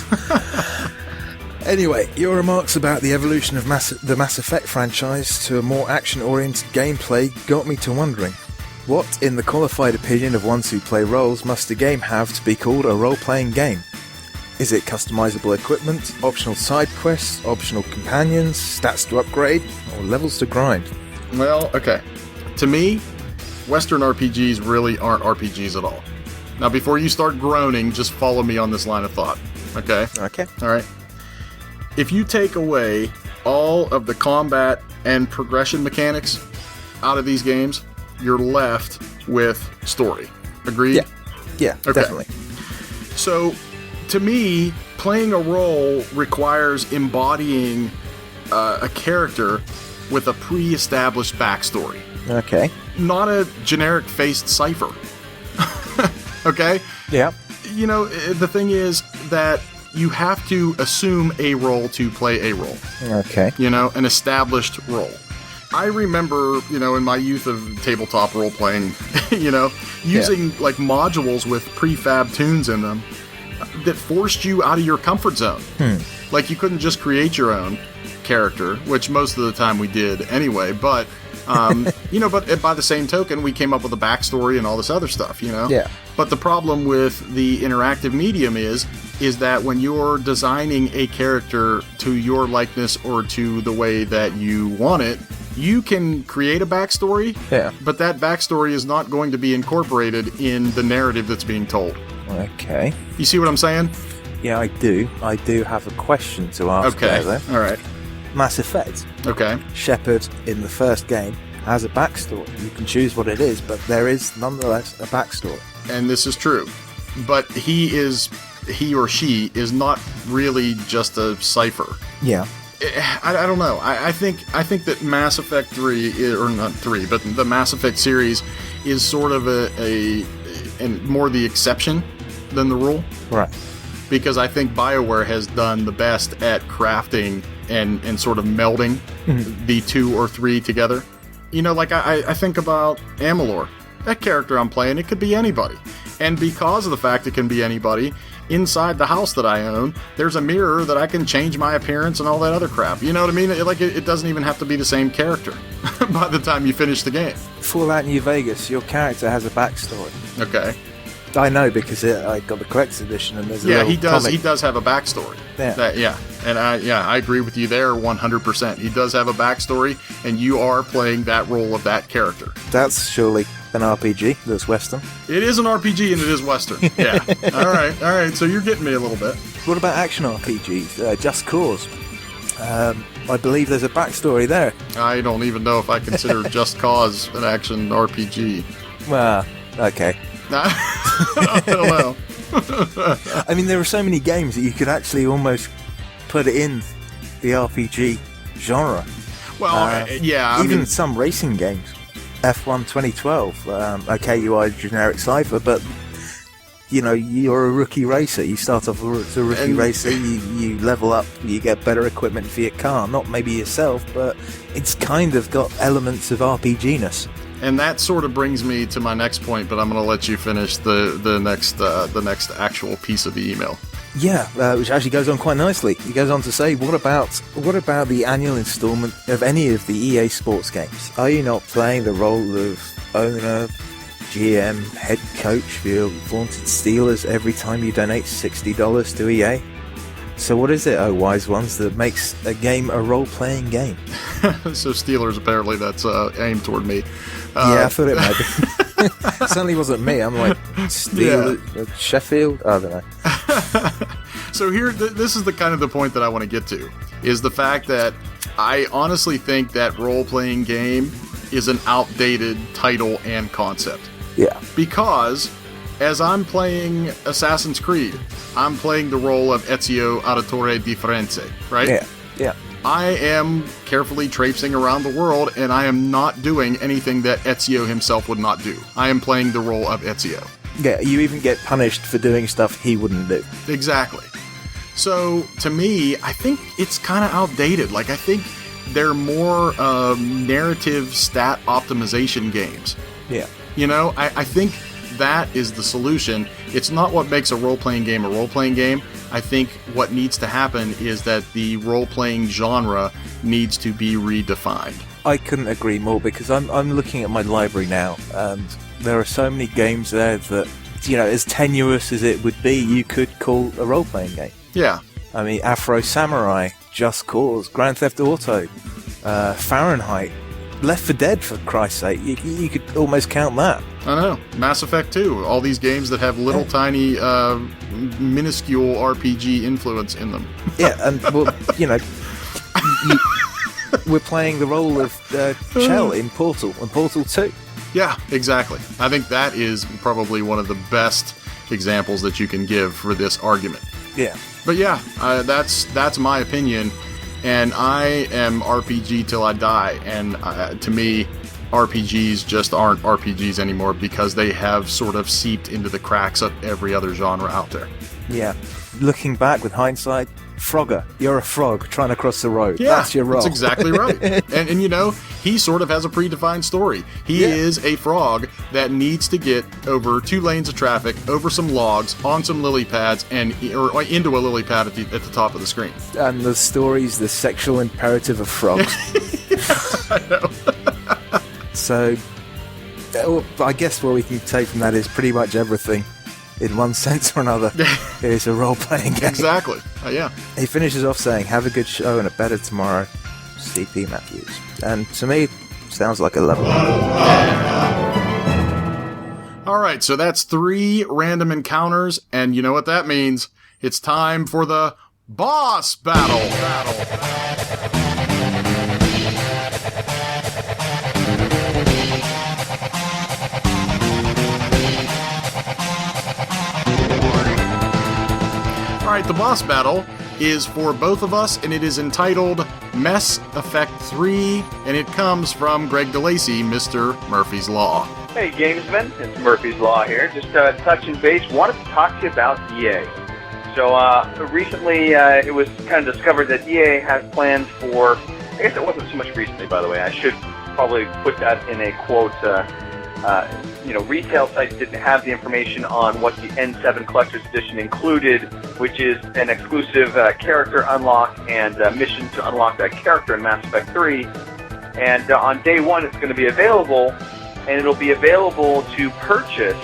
Anyway, your remarks about the evolution of the Mass Effect franchise to a more action-oriented gameplay got me to wondering, what, in the qualified opinion of ones who play roles, must a game have to be called a role-playing game? Is it customizable equipment, optional side quests, optional companions, stats to upgrade, or levels to grind?" Well, okay. To me, Western RPGs really aren't RPGs at all. Now, before you start groaning, just follow me on this line of thought. Okay? Okay. All right. If you take away all of the combat and progression mechanics out of these games, you're left with story. Agreed? Yeah, Okay. definitely. So, to me, playing a role requires embodying a character with a pre-established backstory. Okay. Not a generic-faced cipher. Okay? Yeah. You know, the thing is that you have to assume a role to play a role. Okay. You know, an established role. I remember, you know, in my youth of tabletop role-playing, you know, using, like, modules with prefab tunes in them that forced you out of your comfort zone. Like, you couldn't just create your own character, which most of the time we did anyway, but, you know, but by the same token, we came up with a backstory and all this other stuff, you know? Yeah. But the problem with the interactive medium is that when you're designing a character to your likeness or to the way that you want it, you can create a backstory, but that backstory is not going to be incorporated in the narrative that's being told. Okay. You see what I'm saying? Yeah, I do. I do have a question to ask. Okay. There. All right. Mass Effect. Okay. Shepard in the first game has a backstory. You can choose what it is, but there is nonetheless a backstory. And this is true. But he or she is not really just a cipher. Yeah. I don't know. I think that Mass Effect 3, or not 3, but the Mass Effect series is sort of and more the exception than the rule. Right. Because I think BioWare has done the best at crafting and sort of melding the 2 or 3 together. You know, like I think about Amalur. That character I'm playing, it could be anybody. And because of the fact it can be anybody, inside the house that I own, there's a mirror that I can change my appearance and all that other crap. You know what I mean? It doesn't even have to be the same character by the time you finish the game. Fallout New Vegas, your character has a backstory. Okay. I know because I got the collector's edition and there's a little he does. comic. He does have a backstory. Yeah. And I agree with you there 100%. He does have a backstory, and you are playing that role of that character. That's surely an RPG that's Western. It is an RPG and it is Western. Yeah. All right. So you're getting me a little bit. What about action RPGs? Just Cause. I believe there's a backstory there. I don't even know if I consider Just Cause an action RPG. Well, okay. I don't know. I mean, there are so many games that you could actually almost put it in the RPG genre. Well, yeah. Even some racing games. F1 2012. Okay, you are a generic cipher, but you know, you're a rookie racer. You start off as a rookie racer, you level up, you get better equipment for your car. Not maybe yourself, but it's kind of got elements of RPG-ness. And that sort of brings me to my next point, but I'm going to let you finish the next actual piece of the email. Yeah, which actually goes on quite nicely. He goes on to say, what about the annual installment of any of the EA Sports games? Are you not playing the role of owner, GM, head coach for your vaunted Steelers every time you donate $60 to EA? So what is it, oh wise ones, that makes a game a role-playing game? So Steelers, apparently that's aimed toward me. Yeah, I thought it might be. It certainly wasn't me. I'm like, Steelers, Sheffield? I don't know. So here, this is the kind of the point that I want to get to, is the fact that I honestly think that role-playing game is an outdated title and concept. Yeah. Because as I'm playing Assassin's Creed, I'm playing the role of Ezio Auditore di Firenze, right? Yeah. I am carefully traipsing around the world, and I am not doing anything that Ezio himself would not do. I am playing the role of Ezio. Yeah, you even get punished for doing stuff he wouldn't do. Exactly. So, to me, I think it's kind of outdated. Like, I think they're more narrative stat optimization games. Yeah. You know, I think that is the solution. It's not what makes a role-playing game a role-playing game. I think what needs to happen is that the role-playing genre needs to be redefined. I couldn't agree more, because I'm looking at my library now, and there are so many games there that, you know, as tenuous as it would be, you could call a role-playing game. Yeah. I mean, Afro Samurai, Just Cause, Grand Theft Auto, Fahrenheit, Left 4 Dead, for Christ's sake. You could almost count that. I know. Mass Effect 2. All these games that have little tiny, minuscule RPG influence in them. Yeah, and, well, you know, we're playing the role of Chell in Portal and Portal 2. Yeah, exactly. I think that is probably one of the best examples that you can give for this argument. Yeah. But yeah, that's my opinion, and I am RPG till I die, and to me, RPGs just aren't RPGs anymore because they have sort of seeped into the cracks of every other genre out there. Yeah. Looking back with hindsight, Frogger, you're a frog trying to cross the road. Yeah, that's your role. That's exactly right. and you know, he sort of has a predefined story. He is a frog that needs to get over 2 lanes of traffic, over some logs, on some lily pads, or into a lily pad at the top of the screen. And the story's the sexual imperative of frogs. I know. So, I guess what we can take from that is pretty much everything, in one sense or another, is a role-playing game. Exactly. Yeah. He finishes off saying, "Have a good show and a better tomorrow, C.P. Matthews." And to me, sounds like a level. All right, so that's 3 random encounters, and you know what that means? It's time for the boss battle. Alright, the boss battle is for both of us, and it is entitled Mass Effect 3, and it comes from Greg DeLacy, Mr. Murphy's Law. Hey, Gamesmen, it's Murphy's Law here. Just touching base, wanted to talk to you about EA. So, recently, it was kind of discovered that EA has plans for, I guess it wasn't so much recently, by the way, I should probably put that in a quote, retail sites didn't have the information on what the N7 Collector's Edition included, which is an exclusive character unlock and mission to unlock that character in Mass Effect 3. And on day 1, it's going to be available, and it'll be available to purchase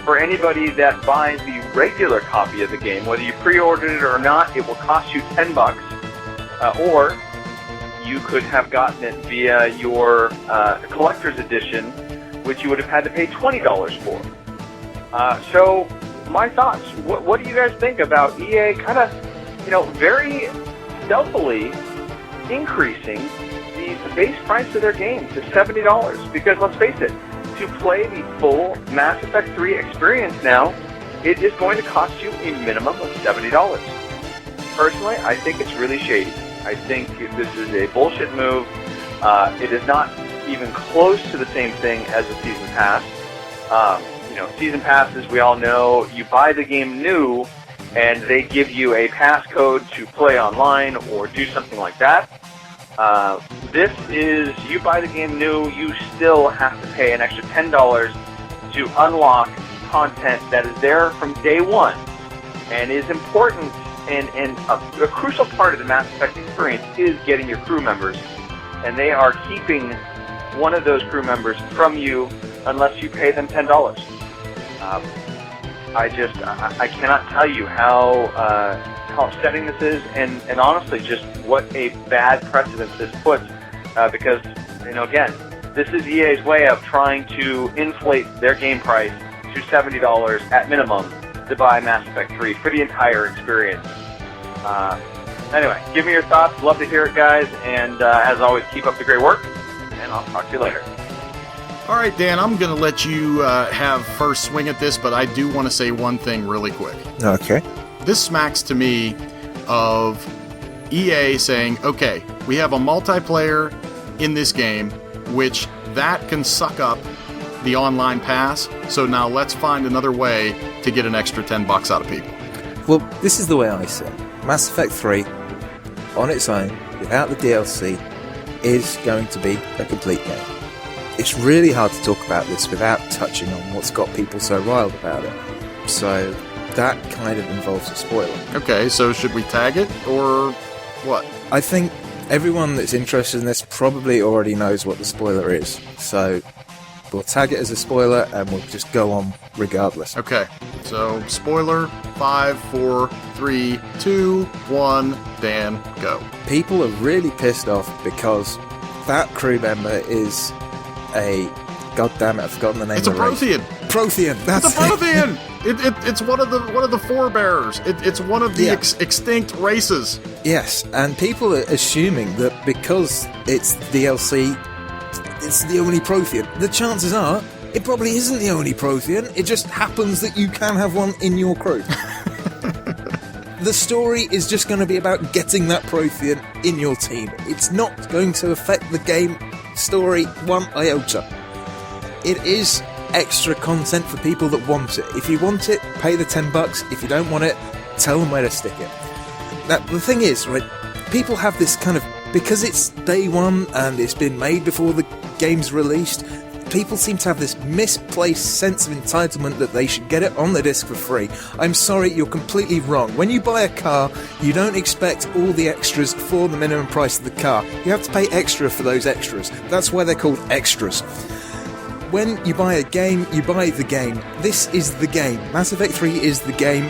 for anybody that buys the regular copy of the game. Whether you pre-ordered it or not, it will cost you $10, or you could have gotten it via your Collector's Edition, which you would have had to pay $20 for. So, my thoughts. What do you guys think about EA kind of, very stealthily increasing the base price of their game to $70? Because let's face it, to play the full Mass Effect 3 experience now, it is going to cost you a minimum of $70. Personally, I think it's really shady. I think this is a bullshit move. It is not even close to the same thing as a season pass. Season passes, we all know, you buy the game new and they give you a passcode to play online or do something like that. This is, you buy the game new, you still have to pay an extra $10 to unlock content that is there from day 1 and is important, and a crucial part of the Mass Effect experience is getting your crew members, and they are keeping one of those crew members from you unless you pay them $10. I cannot tell you how upsetting this is, and honestly, just what a bad precedent this puts, because, again, this is EA's way of trying to inflate their game price to $70 at minimum to buy Mass Effect 3 for the entire experience. Anyway, give me your thoughts. Love to hear it, guys, and as always, keep up the great work, and I'll talk to you later. All right, Dan, I'm going to let you have first swing at this, but I do want to say one thing really quick. Okay. This smacks to me of EA saying, okay, we have a multiplayer in this game, which that can suck up the online pass, so now let's find another way to get an extra $10 out of people. Well, this is the way I see it. Mass Effect 3, on its own, without the DLC, is going to be a complete game. It's really hard to talk about this without touching on what's got people so riled about it. So that kind of involves a spoiler. Okay, so should we tag it, or what? I think everyone that's interested in this probably already knows what the spoiler is. So we'll tag it as a spoiler and we'll just go on regardless. Okay, so spoiler, 5, 4, 3, 2, 1, Dan, go. People are really pissed off because that crew member is a... God damn it, I've forgotten the name It's a of the race. Prothean! Prothean, that's It's a Prothean! It's one of the forebearers. It's one of the extinct races. Yes, and people are assuming that because it's DLC, it's the only Prothean. The chances are it probably isn't the only Prothean. It just happens that you can have one in your crew. The story is just going to be about getting that Prothean in your team. It's not going to affect the game story one iota. It is extra content for people that want it. If you want it, pay the $10. If you don't want it, tell them where to stick it. Now, the thing is, right, people have this kind of, because it's day one and it's been made before the game's released, people seem to have this misplaced sense of entitlement that they should get it on the disc for free. I'm sorry, you're completely wrong. When you buy a car, you don't expect all the extras for the minimum price of the car. You have to pay extra for those extras. That's why they're called extras. When you buy a game, you buy the game. This is the game. Mass Effect 3 is the game.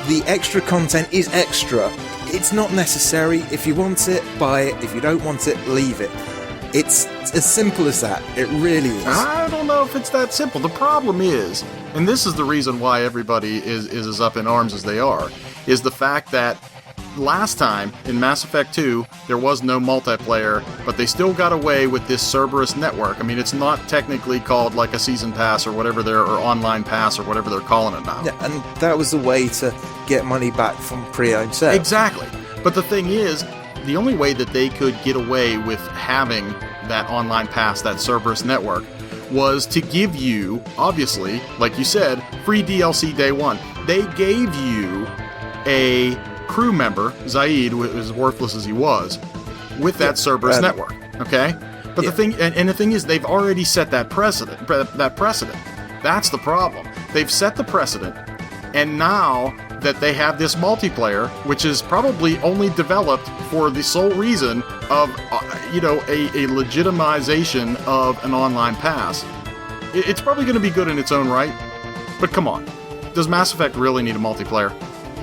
The extra content is extra. It's not necessary. If you want it, buy it. If you don't want it, leave it. It's as simple as that. It really is. I don't know if it's that simple. The problem is, and this is the reason why everybody is as up in arms as they are, is the fact that last time in Mass Effect 2 there was no multiplayer, but they still got away with this Cerberus network. I mean, it's not technically called like a season pass or whatever or online pass or whatever they're calling it now. Yeah, and that was the way to get money back from pre-owned sales. Exactly. But the thing is, the only way that they could get away with having that online pass, that Cerberus network, was to give you, obviously, like you said, free DLC day one. They gave you a crew member, Zaid, as worthless as he was, with that Cerberus network. Okay? But the thing, and the thing is, they've already set that precedent. That's the problem. They've set the precedent, and now that they have this multiplayer, which is probably only developed for the sole reason of, a legitimization of an online pass. It's probably going to be good in its own right, but come on. Does Mass Effect really need a multiplayer?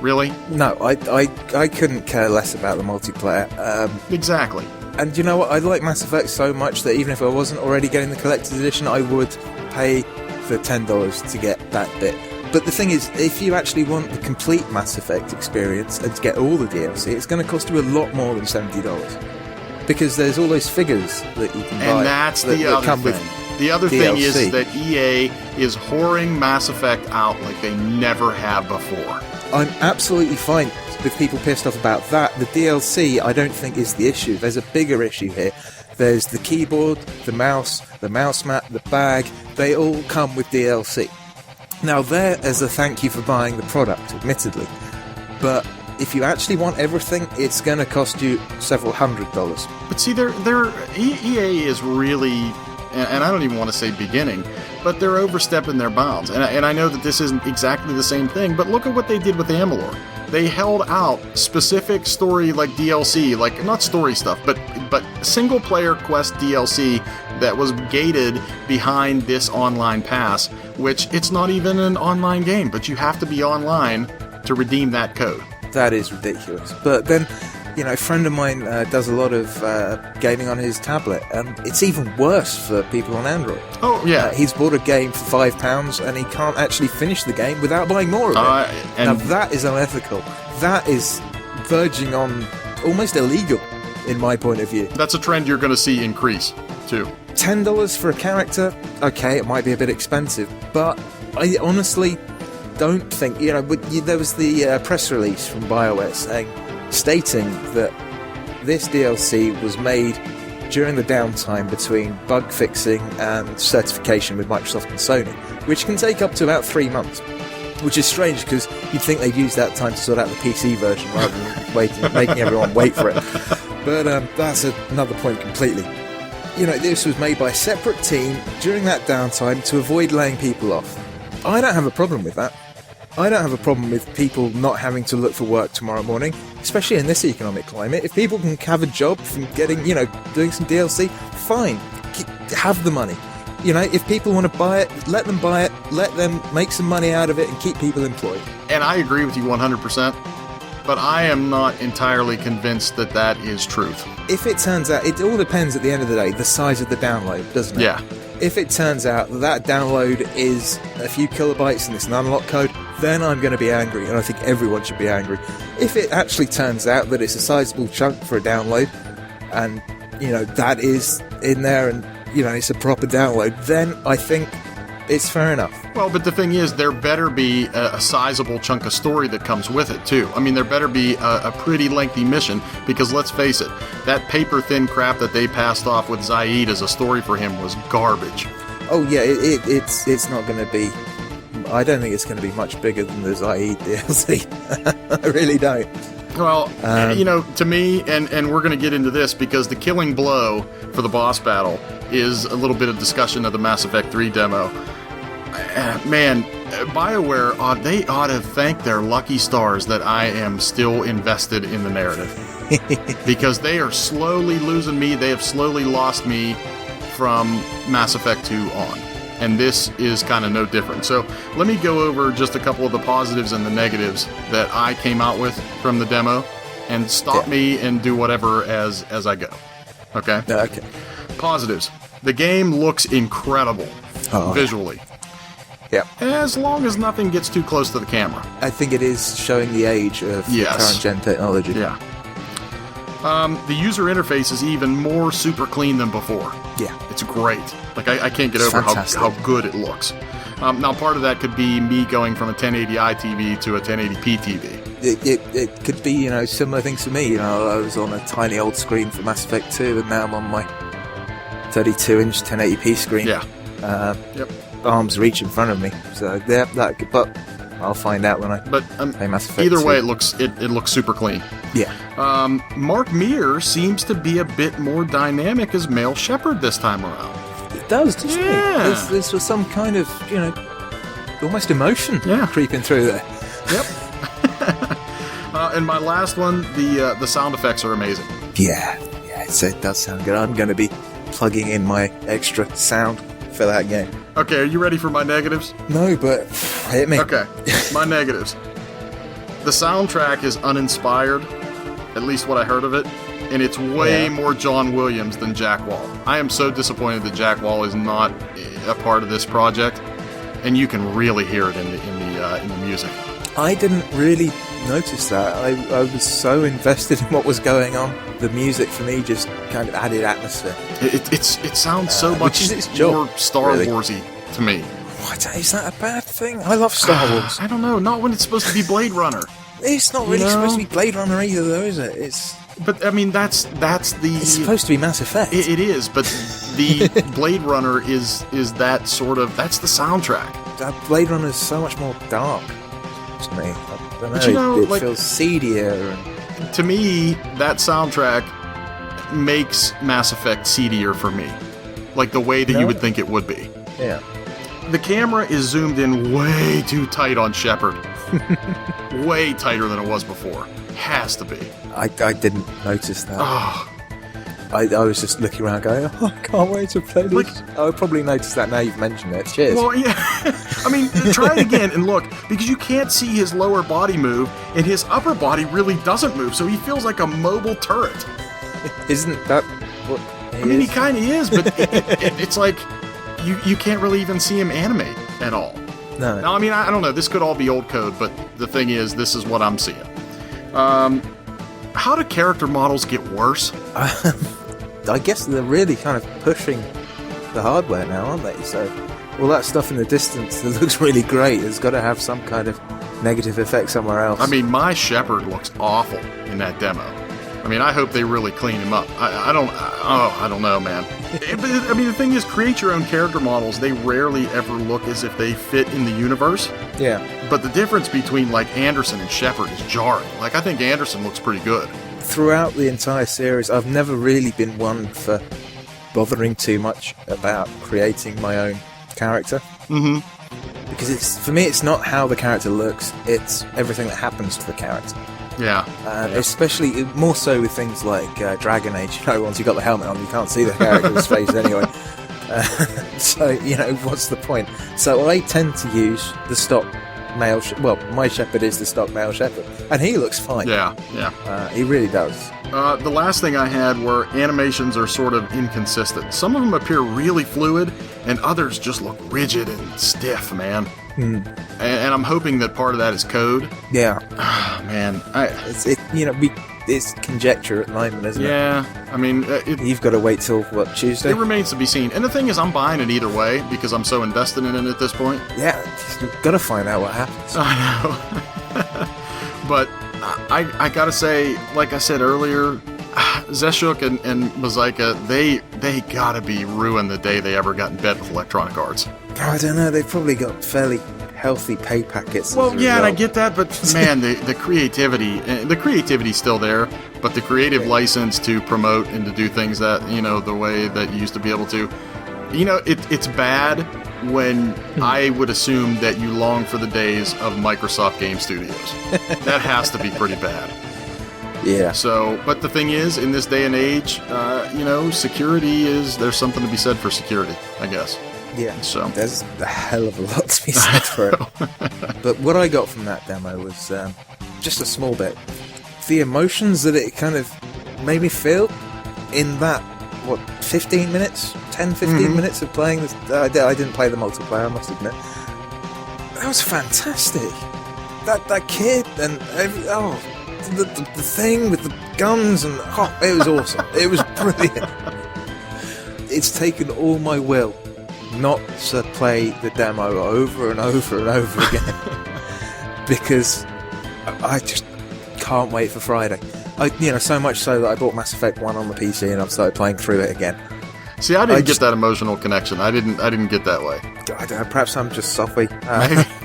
Really? No, I couldn't care less about the multiplayer. Exactly. And you know what? I like Mass Effect so much that even if I wasn't already getting the collector's edition, I would pay the $10 to get that bit. But the thing is, if you actually want the complete Mass Effect experience and to get all the DLC, it's going to cost you a lot more than $70. Because there's all those figures that you can buy. And that's the other thing. The other thing is that EA is whoring Mass Effect out like they never have before. I'm absolutely fine with people pissed off about that. The DLC, I don't think, is the issue. There's a bigger issue here. There's the keyboard, the mouse mat, the bag. They all come with DLC. Now, there as a thank you for buying the product, admittedly. But if you actually want everything, it's going to cost you several $100s. But see, EA is really, and I don't even want to say beginning, but they're overstepping their bounds. And I know that this isn't exactly the same thing, but look at what they did with Amalur. They held out specific story, like DLC, like not story stuff, but single-player quest DLC that was gated behind this online pass, which it's not even an online game, but you have to be online to redeem that code. That is ridiculous. But then, a friend of mine does a lot of gaming on his tablet, and it's even worse for people on Android. Oh, yeah. He's bought a game for £5, and he can't actually finish the game without buying more of it. Now, that is unethical. That is verging on almost illegal, in my point of view. That's a trend you're going to see increase, too. $10 for a character? Okay, it might be a bit expensive, but I honestly don't think... there was the press release from BioWare stating that this DLC was made during the downtime between bug fixing and certification with Microsoft and Sony, which can take up to about 3 months, which is strange because you'd think they'd use that time to sort out the PC version rather than making everyone wait for it. But that's another point completely. This was made by a separate team during that downtime to avoid laying people off. I don't have a problem with that. I don't have a problem with people not having to look for work tomorrow morning, especially in this economic climate. If people can have a job from getting, doing some DLC, fine. Have the money. If people want to buy it, let them buy it, let them make some money out of it and keep people employed. And I agree with you 100%, but I am not entirely convinced that that is truth. If it turns out, it all depends at the end of the day, the size of the download, doesn't it? Yeah. If it turns out that download is a few kilobytes and it's an unlock code, then I'm going to be angry, and I think everyone should be angry. If it actually turns out that it's a sizable chunk for a download, and, that is in there, and, it's a proper download, then I think it's fair enough. Well, but the thing is, there better be a sizable chunk of story that comes with it, too. I mean, there better be a pretty lengthy mission, because let's face it, that paper-thin crap that they passed off with Zaid as a story for him was garbage. Oh, yeah, it's not going to be... I don't think it's going to be much bigger than the Zaid DLC. I really don't. Well, to me, and we're going to get into this, because the killing blow for the boss battle is a little bit of discussion of the Mass Effect 3 demo. Man, BioWare, they ought to thank their lucky stars that I am still invested in the narrative. Because they are slowly losing me. They have slowly lost me from Mass Effect 2 on. And this is kind of no different. So let me go over just a couple of the positives and the negatives that I came out with from the demo, and stop me and do whatever as I go. Okay? Okay. Positives. The game looks incredible visually. Yeah. As long as nothing gets too close to the camera. I think it is showing the age of current gen technology. Yeah. The user interface is even more super clean than before. Yeah. It's great. Like, I can't get over how good it looks. Now, part of that could be me going from a 1080i TV to a 1080p TV. It could be, similar things for me. I was on a tiny old screen for Mass Effect 2, and now I'm on my 32-inch 1080p screen. Yeah. Yep. Arm's reach in front of me. So, yeah, but I'll find out when I play Mass Effect 2. Either way, it looks super clean. Yeah. Mark Meer seems to be a bit more dynamic as male Shepard this time around. It does, doesn't it? There's some kind of, almost emotion creeping through there. Yep. And my last one, the sound effects are amazing. Yeah, it does sound good. I'm going to be plugging in my extra sound for that game. Okay, are you ready for my negatives? No, but hit me. Okay, my negatives. The soundtrack is uninspired, at least what I heard of it, and it's way more John Williams than Jack Wall. I am so disappointed that Jack Wall is not a part of this project, and you can really hear it in the music. I didn't really notice that. I was so invested in what was going on. The music for me just kind of added atmosphere. It sounds so much more Star Warsy to me. What? Is that a bad thing? I love Star Wars. I don't know. Not when it's supposed to be Blade Runner. It's not really supposed to be Blade Runner either, though, is it? But I mean, that's the. It's supposed to be Mass Effect. It is, but the Blade Runner is that sort of. That's the soundtrack. That Blade Runner is so much more dark to me. I don't know. It feels seedier. And... To me, that soundtrack makes Mass Effect seedier for me, like the way that you would think it would be. Yeah. The camera is zoomed in way too tight on Shepard. Way tighter than it was before. Has to be. I didn't notice that. Oh. I was just looking around going, I can't wait to play this. I would probably notice that now you've mentioned it. Cheers. Well, yeah. I mean, try it again and look, because you can't see his lower body move, and his upper body really doesn't move, so he feels like a mobile turret. Isn't that what he kind of is, but it's like you can't really even see him animate at all. No. Now, I mean, I don't know. This could all be old code, but the thing is, this is what I'm seeing. How do character models get worse? I guess they're really kind of pushing the hardware now, aren't they? So all that stuff in the distance that looks really great has got to have some kind of negative effect somewhere else. I mean, my Shepard looks awful in that demo. I mean, I hope they really clean him up. I don't know, man. I mean, the thing is, create your own character models. They rarely ever look as if they fit in the universe. Yeah. But the difference between, like, Anderson and Shepard is jarring. Like, I think Anderson looks pretty good. Throughout the entire series, I've never really been one for bothering too much about creating my own character. Mm-hmm. Because for me, it's not how the character looks, it's everything that happens to the character. Yeah. Especially more so with things like Dragon Age. Once you got the helmet on, you can't see the character's face anyway. So, what's the point? So I tend to use the stock male... my Shepard is the stock male Shepard. And he looks fine. Yeah. He really does. The last thing I had were animations are sort of inconsistent. Some of them appear really fluid, and others just look rigid and stiff, man. Mm. And I'm hoping that part of that is code. Yeah. Man, it's conjecture at the moment, isn't it? Yeah, I mean, You've got to wait till, what, Tuesday? it remains to be seen. And the thing is, I'm buying it either way because I'm so invested in it at this point. Yeah, you've got to find out what happens. I know. But I gotta say, like I said earlier, Zeshuk and Mozaika, they gotta be ruined the day they ever got in bed with Electronic Arts. I don't know, they've probably got fairly healthy pay packets. Well, yeah, and I get that, but man, the creativity's still there, but the creative license to promote and to do things that, the way that you used to be able to, it's bad when I would assume that you long for the days of Microsoft Game Studios. That has to be pretty bad. Yeah. So, but the thing is, in this day and age, security there's something to be said for security, I guess. Yeah, so there's a hell of a lot to be said for it. But what I got from that demo was just a small bit. The emotions that it kind of made me feel in that, 15 minutes? 10, 15 minutes of playing this. I didn't play the multiplayer, I must admit. That was fantastic. That kid and the thing with the guns and it was awesome. It was brilliant. It's taken all my will not to play the demo over and over and over again because I just can't wait for Friday. So much so that I bought Mass Effect 1 on the PC and I've started playing through it again. See, I didn't get that emotional connection. I didn't get that way. I don't know, perhaps I'm just soppy,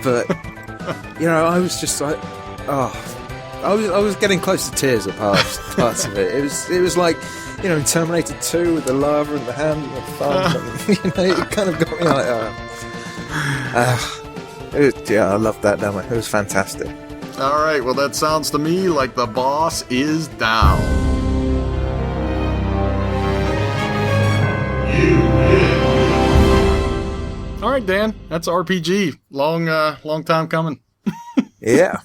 but I was just like, I was getting close to tears at parts of it. It was like, in Terminator 2 with the lava in the hand and the thumb. It kind of got me like, I loved that demo. It was fantastic. All right, well, that sounds to me like the boss is down. All right, Dan, that's RPG. Long time coming. Yeah.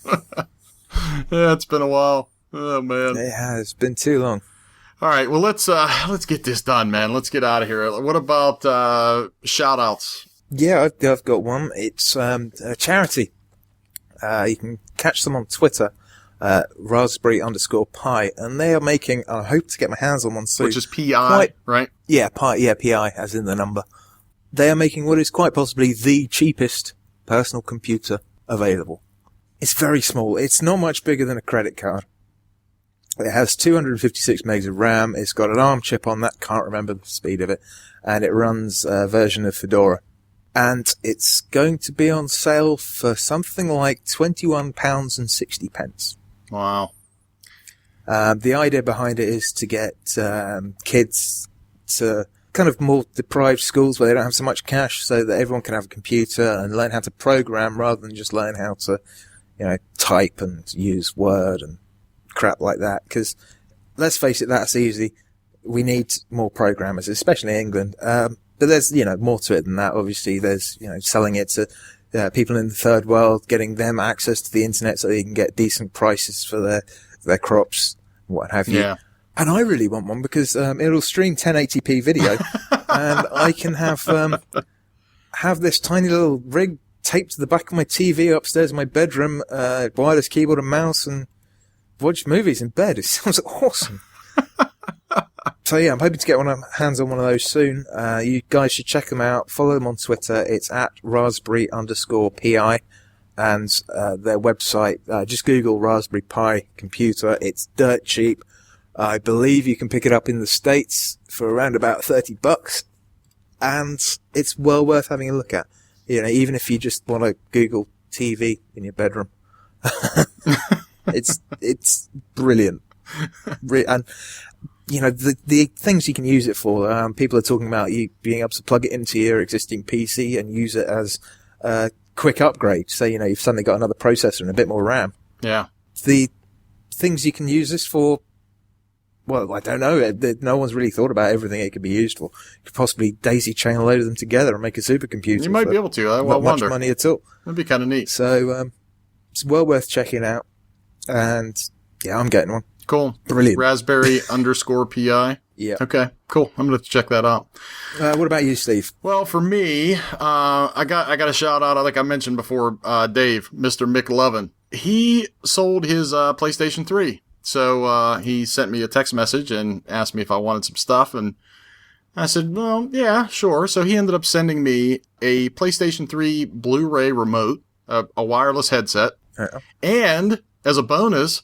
Yeah, it's been a while. Oh, man. Yeah, it's been too long. All right, well, let's get this done, man. Let's get out of here. What about shout-outs? Yeah, I've got one. It's a charity. You can catch them on Twitter, raspberry_pi, and they are making, I hope to get my hands on one soon. Which is PI, right? Yeah, PI, as in the number. They are making what is quite possibly the cheapest personal computer available. It's very small. It's not much bigger than a credit card. It has 256 megs of RAM. It's got an ARM chip on that. Can't remember the speed of it. And it runs a version of Fedora. And it's going to be on sale for something like £21.60. Wow. The idea behind it is to get kids to kind of more deprived schools where they don't have so much cash so that everyone can have a computer and learn how to program rather than just learn how to, type and use Word and crap like that. Because let's face it, that's easy. We need more programmers, especially in England. But there's, more to it than that. Obviously, there's, selling it to people in the third world, getting them access to the internet so they can get decent prices for their crops, what have you. Yeah. And I really want one because it'll stream 1080p video, and I can have this tiny little rig taped to the back of my TV upstairs in my bedroom, wireless keyboard and mouse, and watch movies in bed. It sounds awesome. So yeah, I'm hoping to get hands on one of those soon. You guys should check them out. Follow them on Twitter. It's at raspberry_pi. And their website, just Google Raspberry Pi computer. It's dirt cheap. I believe you can pick it up in the States for around about $30. And it's well worth having a look at. Even if you just want to Google TV in your bedroom. It's brilliant. And the things you can use it for, people are talking about you being able to plug it into your existing PC and use it as a quick upgrade. So, you've suddenly got another processor and a bit more RAM. Yeah. The things you can use this for, well, I don't know. No one's really thought about everything it could be used for. You could possibly daisy chain a load of them together and make a supercomputer. You might be able to. I not wonder. Much money at all. That'd be kind of neat. So, it's well worth checking out. And, yeah, I'm getting one. Cool. Brilliant. Raspberry_pi. Yeah. Okay, cool. I'm going to check that out. What about you, Steve? Well, for me, I got a shout out, like I mentioned before, Dave, Mr. McLovin. He sold his PlayStation 3. So he sent me a text message and asked me if I wanted some stuff, and I said, well, yeah, sure. So he ended up sending me a PlayStation 3 Blu-ray remote, a wireless headset, and as a bonus,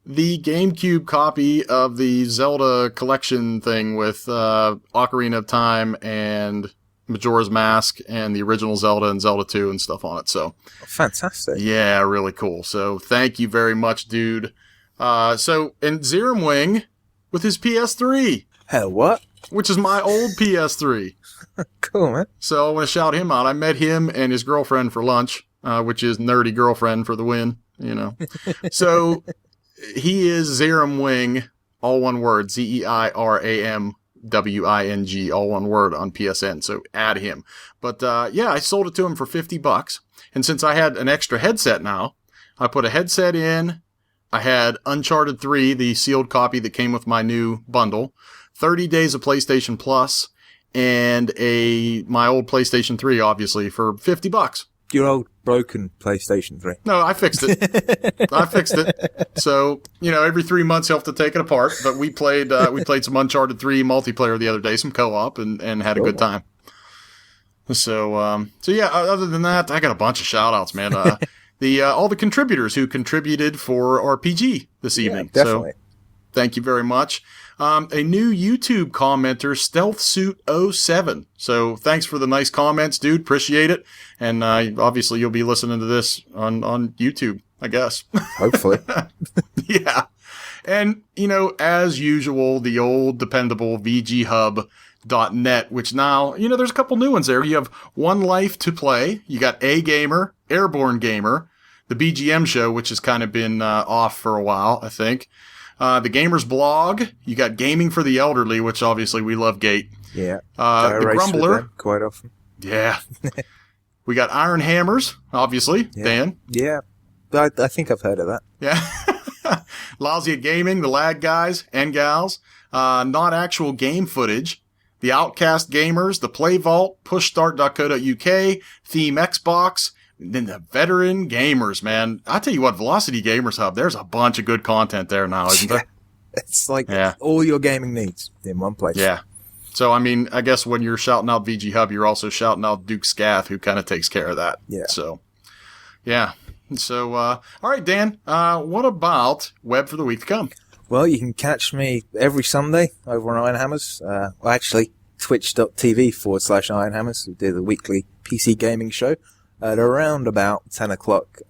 the GameCube copy of the Zelda collection thing with Ocarina of Time and Majora's Mask and the original Zelda and Zelda 2 and stuff on it. So Fantastic. Yeah, really cool. So thank you very much, dude. And Zerum Wing with his PS3. Hell, what? Which is my old PS3. Cool, man. So I want to shout him out. I met him and his girlfriend for lunch, which is nerdy girlfriend for the win, you know. So he is Zerum Wing, all one word, ZEIRAMWING, all one word on PSN. So add him. But I sold it to him for $50. And since I had an extra headset now, I put a headset in. I had Uncharted 3, the sealed copy that came with my new bundle, 30 days of PlayStation Plus, and my old PlayStation 3, obviously, for $50. Your old broken PlayStation 3. No, I fixed it. So, every 3 months you'll have to take it apart. But we played some Uncharted 3 multiplayer the other day, some co-op, and had a good time. So yeah, other than that, I got a bunch of shout-outs, man. All the contributors who contributed for RPG this evening. Yeah, definitely. So, thank you very much. A new YouTube commenter, StealthSuit07. So thanks for the nice comments, dude. Appreciate it. And obviously you'll be listening to this on YouTube, I guess. Hopefully. Yeah. And, as usual, the old dependable VGHub.net, which now, there's a couple new ones there. You have One Life to Play. You got A Gamer, Airborne Gamer, the BGM Show, which has kind of been off for a while, I think. The Gamer's Blog. You got Gaming for the Elderly, which obviously we love Gate. Yeah. The Grumbler. Quite often. Yeah. We got Iron Hammers, obviously. Yeah. Dan. Yeah. I think I've heard of that. Yeah. Lousy at Gaming, the Lag Guys and Gals. Not Actual Game Footage. The Outcast Gamers, the Play Vault, pushstart.co.uk, Theme Xbox, and then the Veteran Gamers, man. I tell you what, Velocity Gamers Hub, there's a bunch of good content there now, isn't there? It's like all your gaming needs in one place. Yeah. So, I guess when you're shouting out VG Hub, you're also shouting out Duke Scath, who kind of takes care of that. Yeah. So, yeah. So, all right, Dan, what about Web for the week to come? Well, you can catch me every Sunday over on Iron Hammers. Actually, twitch.tv/Iron Hammers. We do the weekly PC gaming show at around about 10 o'clock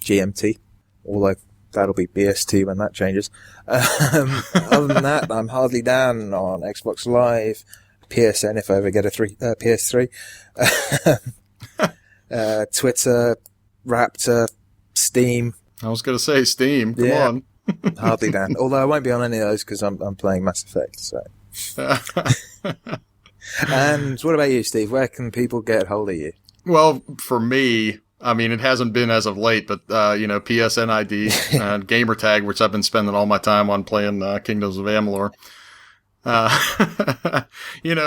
GMT, although that'll be BST when that changes. Other than that, I'm Hardlydan on Xbox Live, PSN if I ever get a PS3, Twitter, Raptor, Steam. I was going to say Steam. Come on. Hardlydan. Although I won't be on any of those because I'm playing Mass Effect. So. And what about you, Steve? Where can people get hold of you? Well, for me, it hasn't been as of late, but, PSN ID, Gamertag, which I've been spending all my time on playing Kingdoms of Amalur.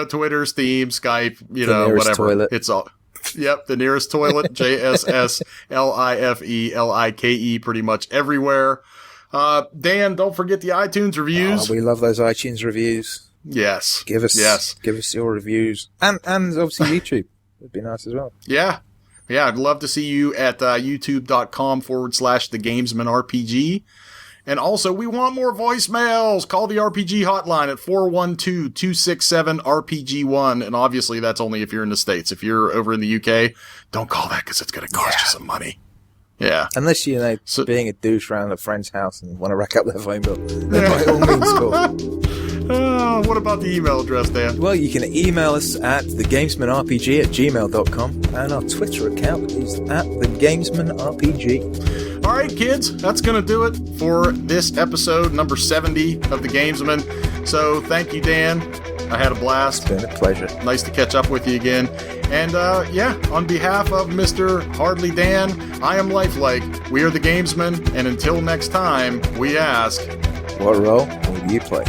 Twitter, Steam, Skype, whatever. Toilet. It's all. Yep, the nearest toilet, JSSLIFELIKE, pretty much everywhere. Dan, don't forget the iTunes reviews. Oh, we love those iTunes reviews. Yes. Give us your reviews. And obviously YouTube. It'd be nice as well. Yeah. Yeah, I'd love to see you at youtube.com/thegamesmanrpg. And also, we want more voicemails. Call the RPG hotline at 412-267-RPG1. And obviously, that's only if you're in the States. If you're over in the UK, don't call that because it's going to cost you some money. Yeah. Unless you're being a douche around a friend's house and want to rack up their phone bill. Then by all means, call. What about the email address, Dan? Well, you can email us at thegamesmanrpg@gmail.com, and our Twitter account is at thegamesmanrpg. All right, kids, that's going to do it for this episode, number 70 of The Gamesmen. So thank you, Dan. I had a blast. It's been a pleasure. Nice to catch up with you again. And, on behalf of Mr. Hardlydan, I am Lyfeliek. We are The Gamesmen, and until next time, we ask... What role will you play?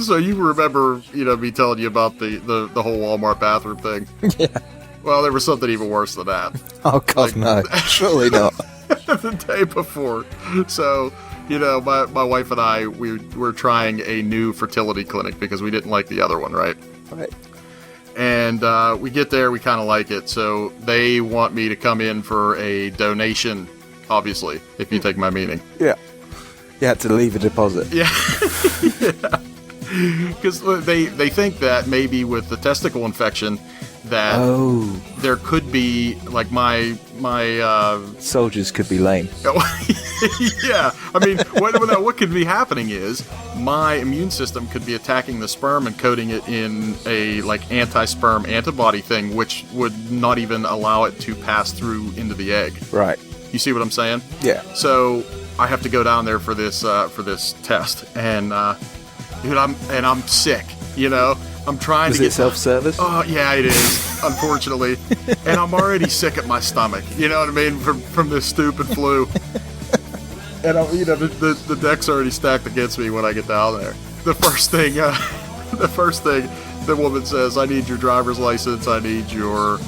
So you remember, me telling you about the whole Walmart bathroom thing? Yeah. Well, there was something even worse than that. Oh, God, no. Surely not. The day before. So, my wife and I, we're trying a new fertility clinic because we didn't like the other one, right? Right. And we get there, we kind of like it. So they want me to come in for a donation, obviously, if you take my meaning. Yeah. You had to leave a deposit. Yeah. Because they think that maybe with the testicle infection that there could be, like, my soldiers could be lame. Yeah. I mean, what could be happening is my immune system could be attacking the sperm and coating it in a, like, anti-sperm antibody thing, which would not even allow it to pass through into the egg. Right. You see what I'm saying? Yeah. So I have to go down there for this test, and dude, I'm sick. I'm trying to get. Is it self-service? Oh yeah, it is. Unfortunately, and I'm already sick at my stomach. You know what I mean, from this stupid flu. And the deck's already stacked against me when I get down there. The first thing the woman says, I need your driver's license, I need your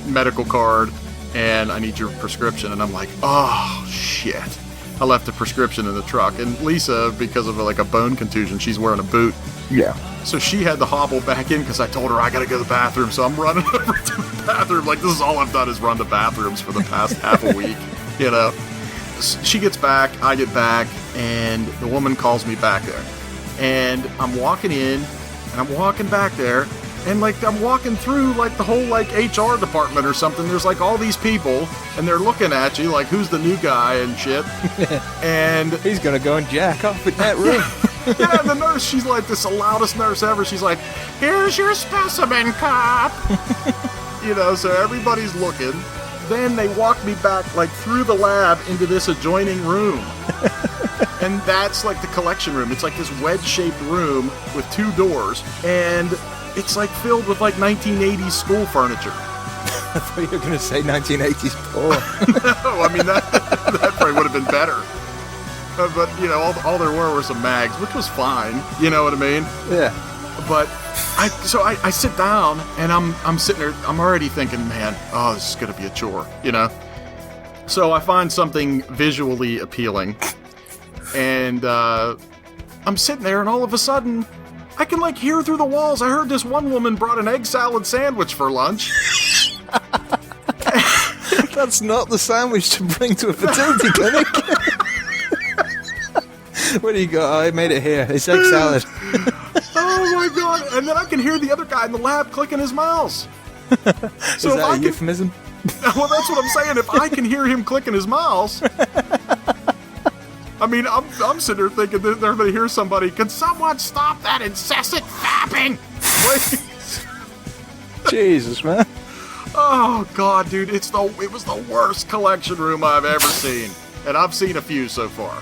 medical card, and I need your prescription. And I'm like, oh shit. I left the prescription in the truck. And Lisa, because of like a bone contusion, she's wearing a boot. Yeah. So she had to hobble back in because I told her I gotta go to the bathroom. So I'm running over to the bathroom. Like, this is all I've done is run to bathrooms for the past half a week. She gets back, I get back, and the woman calls me back there. And I'm walking in, and I'm walking back there, and like I'm walking through like the whole like HR department or something. There's like all these people, and they're looking at you like, who's the new guy and shit. And he's gonna go and jack off in that room. Yeah, and the nurse, she's like this, the loudest nurse ever. She's like, here's your specimen cup. So everybody's looking. Then they walk me back like through the lab into this adjoining room. And that's like the collection room. It's like this wedge-shaped room with two doors, and it's like filled with like 1980s school furniture. I thought you were going to say 1980s porn. No, I mean, that probably would have been better. But, all there were some mags, which was fine. You know what I mean? Yeah. But I sit down, and I'm sitting there, I'm already thinking, man, this is going to be a chore, So I find something visually appealing, and I'm sitting there, and all of a sudden, I can, like, hear through the walls. I heard this one woman brought an egg salad sandwich for lunch. That's not the sandwich to bring to a fertility clinic. What do you got? I made it here. It's egg salad. Oh my god! And then I can hear the other guy in the lab clicking his mouse. So is that a euphemism? Well, that's what I'm saying. If I can hear him clicking his mouse, I mean, I'm sitting there thinking that they're going to hear somebody. Can someone stop that incessant fapping? Please. Jesus, man. Oh god, dude! It was the worst collection room I've ever seen, and I've seen a few so far.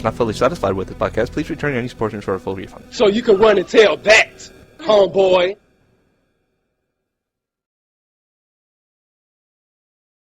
is not fully satisfied with this podcast, please return any portions for a full refund. So you can run and tell that, homeboy.